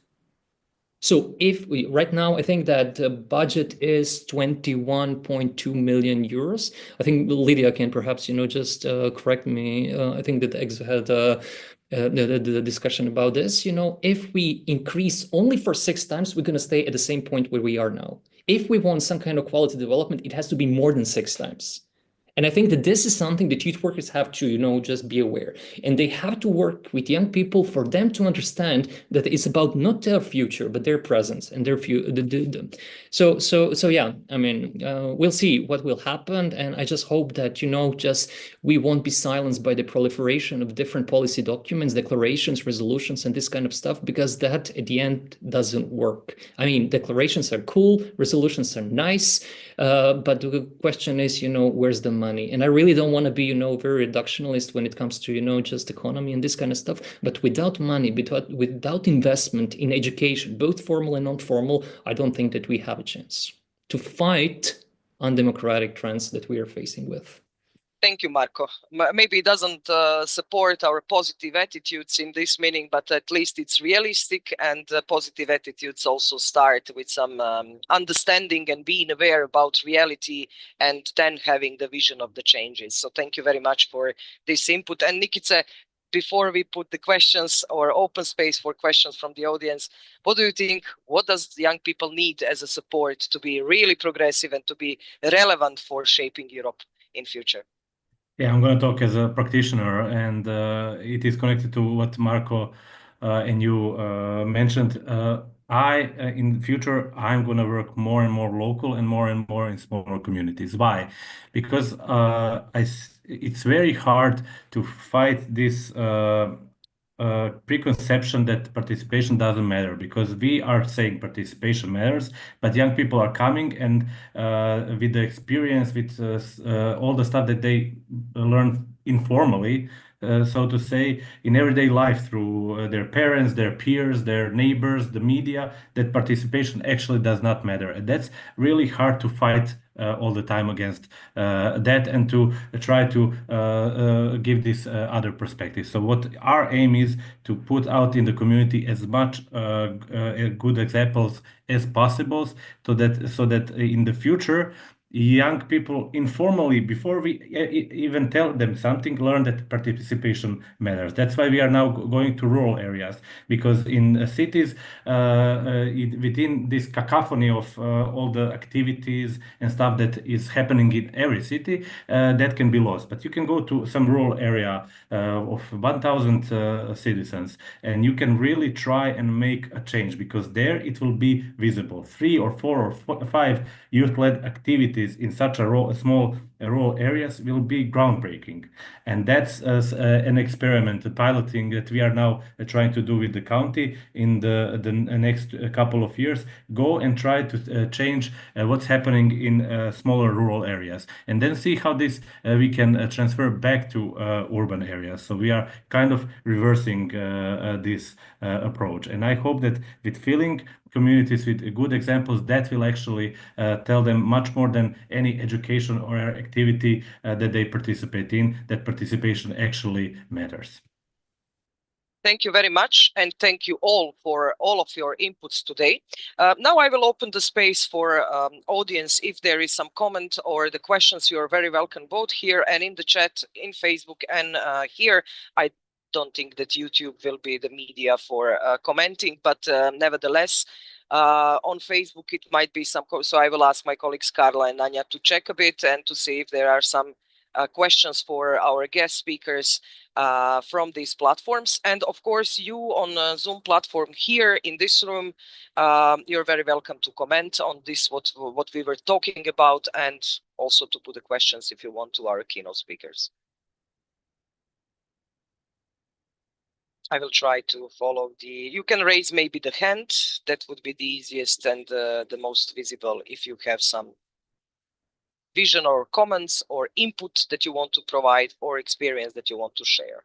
So if we, right now, I think that the budget is 21.2 million euros. I think Lydia can perhaps, just correct me. I think that Ex had the discussion about this. If we increase only for 6 times, we're going to stay at the same point where we are now. If we want some kind of quality development, it has to be more than 6 times. And I think that this is something that youth workers have to, just be aware. And they have to work with young people for them to understand that it's about not their future, but their presence and their future. So yeah, I mean, we'll see what will happen. And I just hope that, just we won't be silenced by the proliferation of different policy documents, declarations, resolutions, and this kind of stuff, because that at the end doesn't work. I mean, declarations are cool, resolutions are nice, but the question is, where's the money? And I really don't want to be, very reductionist when it comes to, just economy and this kind of stuff. But without money, without investment in education, both formal and non-formal, I don't think that we have a chance to fight undemocratic trends that we are facing with. Thank you, Marko. Maybe it doesn't support our positive attitudes in this meaning, but at least it's realistic, and positive attitudes also start with some understanding and being aware about reality, and then having the vision of the changes. So thank you very much for this input. And Nikice, before we put the questions or open space for questions from the audience, what do you think? What does the young people need as a support to be really progressive and to be relevant for shaping Europe in future? Yeah, I'm going to talk as a practitioner, and it is connected to what Marko and you mentioned. In the future, I'm going to work more and more local and more in smaller communities. Why? Because it's very hard to fight this preconception that participation doesn't matter, because we are saying participation matters, but young people are coming, and with the experience, with all the stuff that they learn informally, so to say, in everyday life through their parents, their peers, their neighbors, the media, that participation actually does not matter. And that's really hard to fight all the time against that, and to try to give this other perspective. So what our aim is to put out in the community as much good examples as possible, so that in the future, young people informally, before we even tell them something, learn that participation matters. That's why we are now going to rural areas, because in cities, within this cacophony of all the activities and stuff that is happening in every city, that can be lost. But you can go to some rural area of 1,000 citizens, and you can really try and make a change, because there it will be visible. 3 or 4 or 5 youth-led activities in such a small rural areas will be groundbreaking. And that's an experiment, a piloting that we are now trying to do with the county in the next couple of years. Go and try to change what's happening in smaller rural areas, and then see how this we can transfer back to urban areas. So we are kind of reversing this approach. And I hope that with filling communities with good examples, that will actually tell them much more than any education or activity that they participate in, that participation actually matters. Thank you very much, and thank you all for all of your inputs today. Now I will open the space for audience. If there is some comment or the questions, you are very welcome both here and in the chat, in Facebook and here. I don't think that YouTube will be the media for commenting, but nevertheless, on Facebook it might be some, so I will ask my colleagues Carla and Anya to check a bit and to see if there are some questions for our guest speakers from these platforms. And of course, you on Zoom platform here in this room, you're very welcome to comment on this, what we were talking about, and also to put the questions if you want to our keynote speakers. I will try to follow you can raise maybe the hand. That would be the easiest and the most visible if you have some vision or comments or input that you want to provide or experience that you want to share.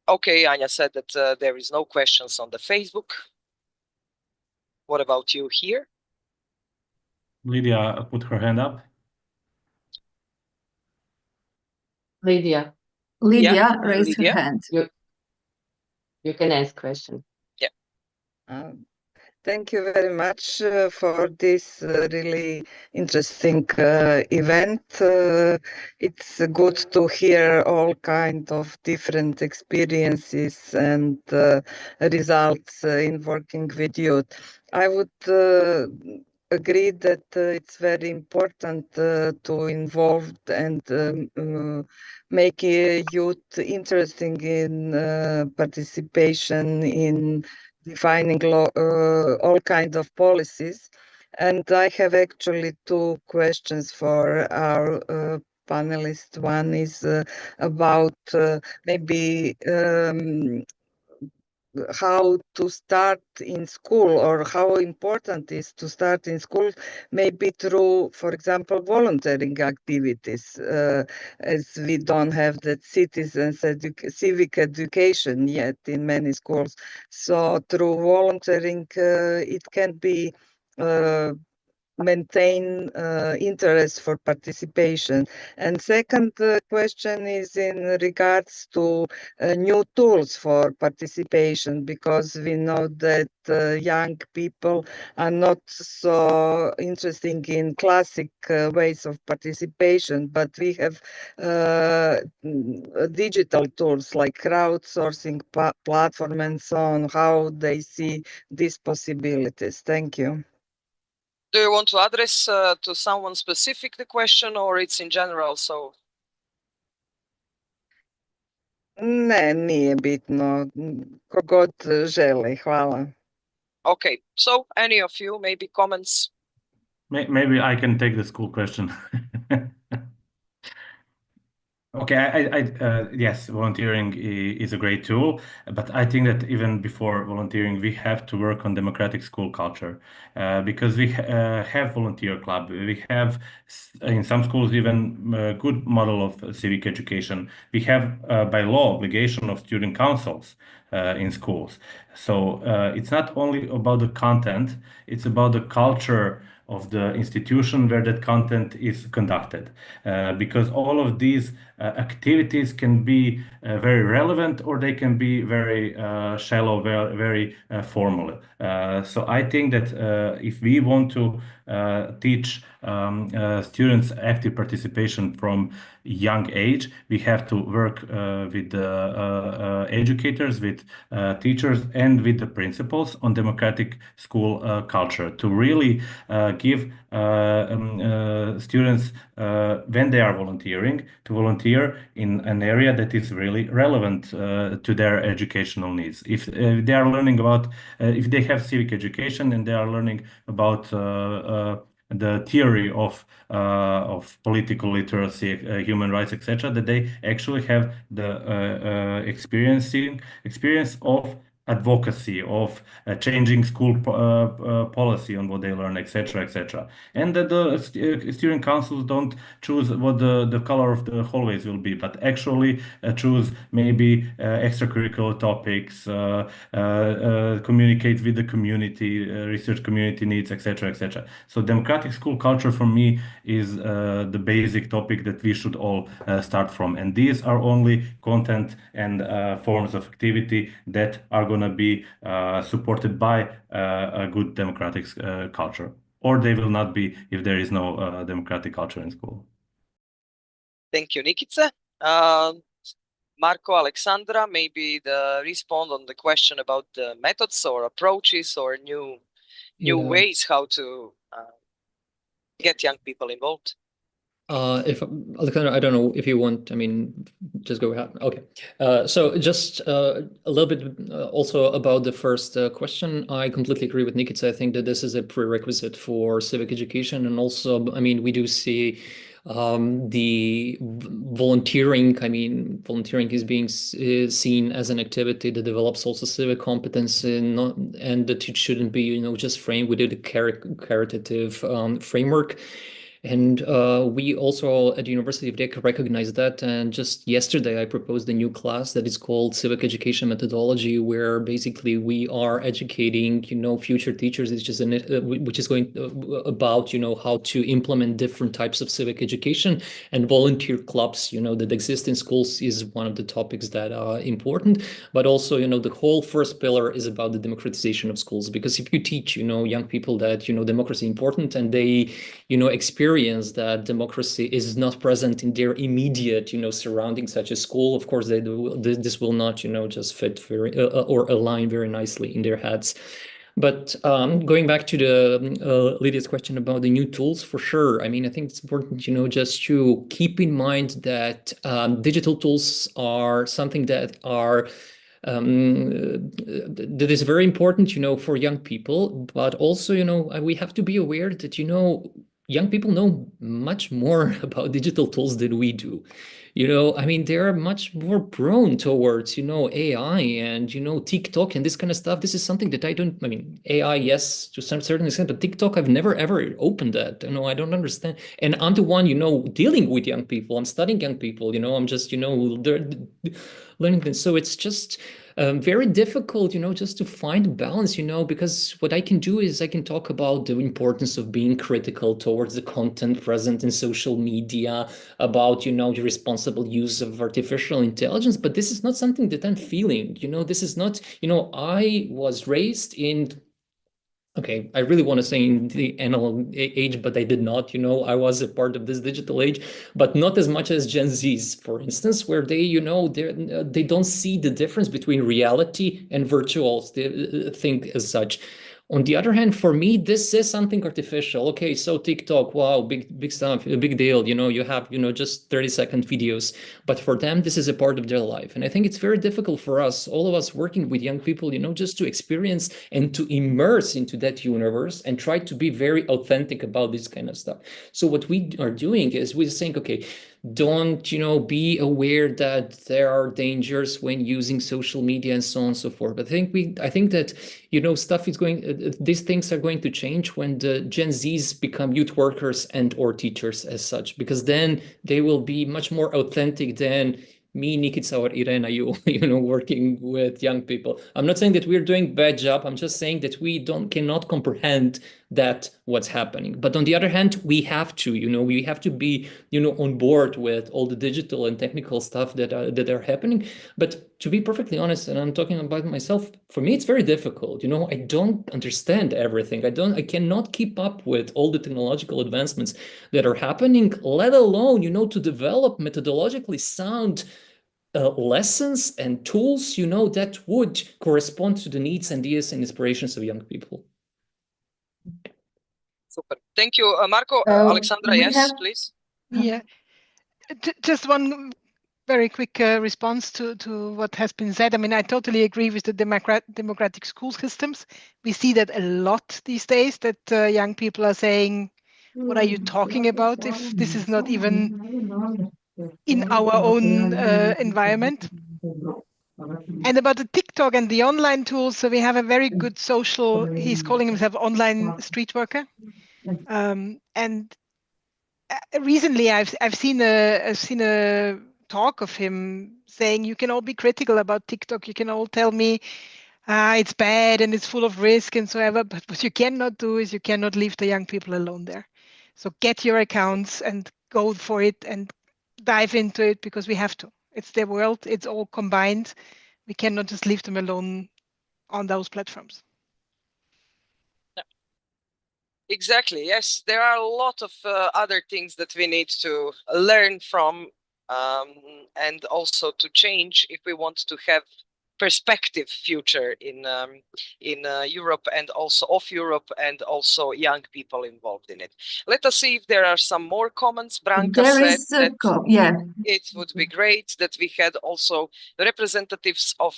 Okay, Anya said that there is no questions on the Facebook. What about you here? Lydia put her hand up. Lydia, Yeah, raise Lydia. your hand. You can ask question. Yeah. Thank you very much for this really interesting event. It's good to hear all kind of different experiences and results in working with youth. I would agree that it's very important to involve and make youth interesting in participation in defining all kinds of policies. And I have actually 2 questions for our panelists. One is about maybe how to start in school, or how important is to start in school, maybe through, for example, volunteering activities, as we don't have that civic education yet in many schools. So through volunteering, it can be maintain interest for participation. And second question is in regards to new tools for participation, because we know that young people are not so interested in classic ways of participation, but we have digital tools like crowdsourcing platform and so on, how they see these possibilities. Thank you. Do you want to address to someone specific the question, or it's in general? So Ne, nije bitno. Ko god želi, hvala. Okay, so any of you, maybe comments? Maybe I can take the school question. Okay, yes, volunteering is a great tool, but I think that even before volunteering, we have to work on democratic school culture, because we have volunteer club. We have in some schools even a good model of civic education. We have by law obligation of student councils. in schools. So it's not only about the content, it's about the culture of the institution where that content is conducted. Because all of these activities can be very relevant, or they can be very shallow, very formal. So I think that if we want to teach students active participation from young age, we have to work with the educators, with teachers, and with the principals on democratic school culture to really give students, when they are volunteering, to volunteer in an area that is really relevant to their educational needs. If they are learning about, if they have civic education and they are learning about the theory of political literacy, human rights, etc., that they actually have the experience of advocacy, of changing school policy on what they learn, etc., etc. And that the student councils don't choose what the color of the hallways will be, but actually choose maybe extracurricular topics, communicate with the community, research community needs, etc., etc. So democratic school culture for me is the basic topic that we should all start from. And these are only content and forms of activity that are going to be supported by a good democratic culture, or they will not be if there is no democratic culture in school. Thank you, Nikice. Marko, Alexandra, maybe respond on the question about the methods or approaches or new ways how to get young people involved. If Alexandra, I don't know if you want, I mean, just go ahead. Okay. So just a little bit also about the first question. I completely agree with Nikice. I think that this is a prerequisite for civic education. And also, I mean, we do see the volunteering, I mean, volunteering is being seen as an activity that develops also civic competence and that it shouldn't be, you know, just framed within a caritative framework. And we also at the University of Rijeka recognize that. And just yesterday, I proposed a new class that is called Civic Education Methodology, where basically we are educating, you know, future teachers, which is going about, you know, how to implement different types of civic education, and volunteer clubs, you know, that exist in schools is one of the topics that are important. But also, you know, the whole first pillar is about the democratization of schools, because if you teach, you know, young people that, you know, democracy is important, and they, you know, experience that democracy is not present in their immediate, you know, surroundings, such as school, of course, this will not, you know, just fit very or align very nicely in their heads. But going back to the Lydia's question about the new tools, for sure. I mean, I think it's important, you know, just to keep in mind that digital tools are something that are that is very important, you know, for young people. But also, you know, we have to be aware that, you know, young people know much more about digital tools than we do. You know, I mean, they're much more prone towards, you know, AI and, you know, TikTok and this kind of stuff. This is something that I mean, AI, yes, to some certain extent, but TikTok, I've never, ever opened that. You know, I don't understand. And I'm the one, you know, dealing with young people. I'm studying young people, you know, I'm just, you know, learning them. So it's just very difficult, you know, just to find balance, you know, because what I can do is I can talk about the importance of being critical towards the content present in social media, about, you know, the responsible use of artificial intelligence. But this is not something that I'm feeling, you know, this is not, you know, I was raised in, okay, I really want to say in the analog age, but I did not, you know, I was a part of this digital age, but not as much as Gen Zs, for instance, where they, you know, they don't see the difference between reality and virtual thing as such. On the other hand, for me, this is something artificial. Okay, so TikTok, wow, big stuff, a big deal. You know, you have, you know, just 30-second videos. But for them, this is a part of their life. And I think it's very difficult for us, all of us working with young people, you know, just to experience and to immerse into that universe and try to be very authentic about this kind of stuff. So what we are doing is we're saying, okay, don't, you know, be aware that there are dangers when using social media and so on and so forth. But I think that, you know, stuff is going, these things are going to change when the Gen Zs become youth workers and or teachers as such, because then they will be much more authentic than me, Nikita, or Irena, you working with young people. I'm not saying that we're doing bad job. I'm just saying that we cannot comprehend that what's happening. But on the other hand, we have to, we have to be, on board with all the digital and technical stuff that are happening. But to be perfectly honest, and I'm talking about myself, for me, it's very difficult. I don't understand everything. I cannot keep up with all the technological advancements that are happening, let alone, to develop methodologically sound lessons and tools, that would correspond to the needs, ideas, and inspirations of young people. Super. Thank you, Marco. Alexandra, yes, please. Yeah, just one very quick response to what has been said. I mean, I totally agree with the democratic school systems. We see that a lot these days, that young people are saying, what are you talking about if this is not even in our own environment? And about the TikTok and the online tools, so we have a very good social, he's calling himself online street worker. And recently I've seen a talk of him saying, you can all be critical about TikTok, you can all tell me it's bad and it's full of risk and so ever, but what you cannot do is you cannot leave the young people alone there. So get your accounts and go for it and dive into it, because we have to. It's their world, it's all combined. We cannot just leave them alone on those platforms. Exactly. Yes, there are a lot of other things that we need to learn from, and also to change if we want to have perspective future in Europe and also of Europe, and also young people involved in it. Let us see if there are some more comments. Branka said that it would be great that we had also representatives of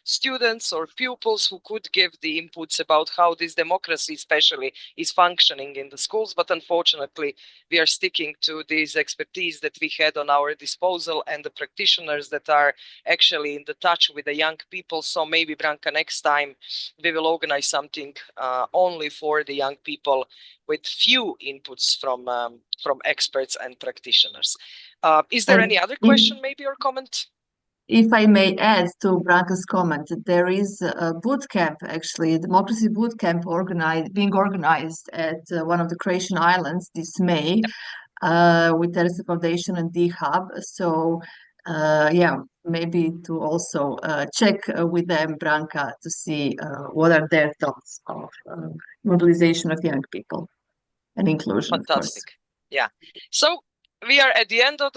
students or pupils who could give the inputs about how this democracy especially is functioning in the schools, but unfortunately we are sticking to this expertise that we had on our disposal and the practitioners that are actually in the touch with the young people. So maybe, Branka, next time we will organize something only for the young people with few inputs from experts and practitioners. Is there any other question maybe or comment? If I may add to Branka's comment, there is a boot camp, actually, a democracy boot camp being organized at one of the Croatian islands this May with 𝐸 Foundation and 𝐷-Hub. So yeah, maybe to also check with them, Branka, to see what are their thoughts of mobilization of young people and inclusion. Fantastic. Of course. Yeah. So we are at the end of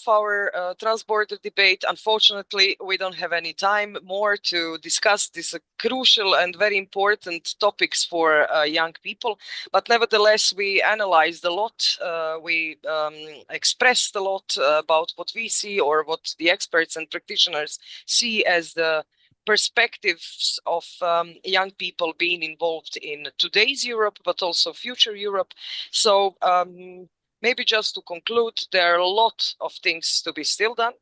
our transborder debate. Unfortunately, we don't have any time more to discuss these crucial and very important topics for young people. But nevertheless, we analyzed a lot. We expressed a lot about what we see, or what the experts and practitioners see as the perspectives of young people being involved in today's Europe, but also future Europe. So maybe just to conclude, there are a lot of things to be still done.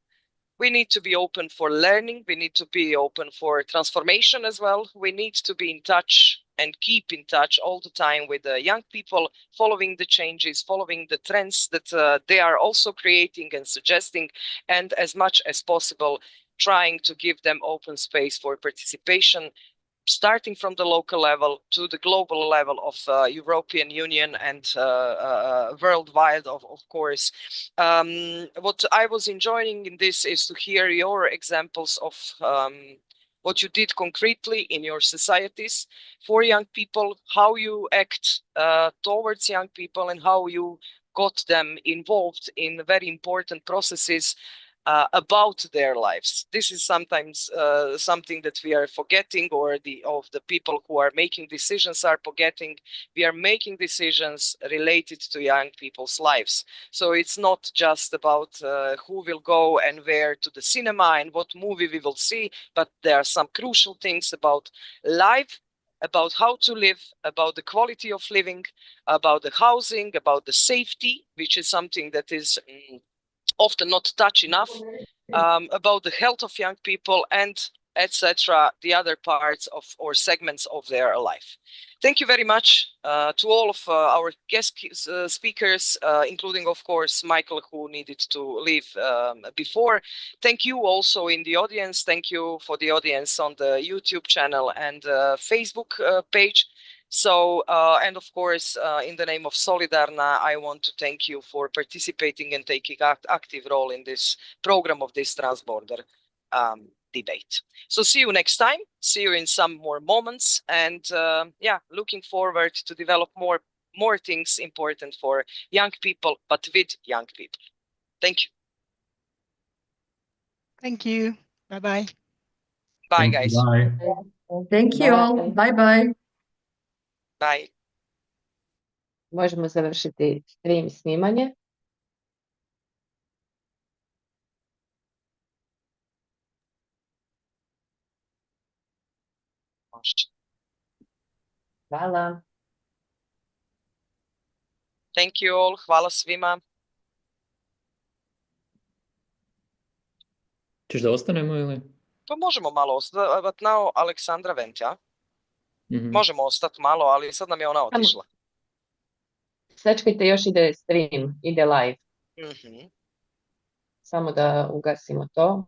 We need to be open for learning. We need to be open for transformation as well. We need to be in touch and keep in touch all the time with the young people, following the changes, following the trends that they are also creating and suggesting, and as much as possible, trying to give them open space for participation, starting from the local level to the global level of European Union and worldwide, of course. What I was enjoying in this is to hear your examples of what you did concretely in your societies for young people, how you act towards young people, and how you got them involved in very important processes about their lives. This is sometimes something that we are forgetting, or of the people who are making decisions are forgetting. We are making decisions related to young people's lives. So it's not just about who will go and where to the cinema and what movie we will see, but there are some crucial things about life, about how to live, about the quality of living, about the housing, about the safety, which is something that is often not touched enough, about the health of young people, and etc., the other parts of or segments of their life. Thank you very much to all of our guest speakers, including, of course, Michael, who needed to leave before. Thank you also in the audience. Thank you for the audience on the YouTube channel and Facebook page. So, and of course, in the name of Solidarna, I want to thank you for participating and taking active role in this program of this transborder debate. So see you next time. See you in some more moments. And yeah, looking forward to develop more things important for young people, but with young people. Thank you. Thank you. Bye-bye. Bye, Thank you. guys. Bye. Thank you all. Bye-bye. Bye. Možemo završiti stream snimanje. Hvala. Thank you all. Hvala svima. Ćeš da ostanemo ili? Pa možemo malo ostati. But now Aleksandra went, ja? Mhm. Možemo ostati malo, ali sad nam je ona otišla. Sačekajte, još ide stream, ide live. Mhm. Samo da ugasimo to.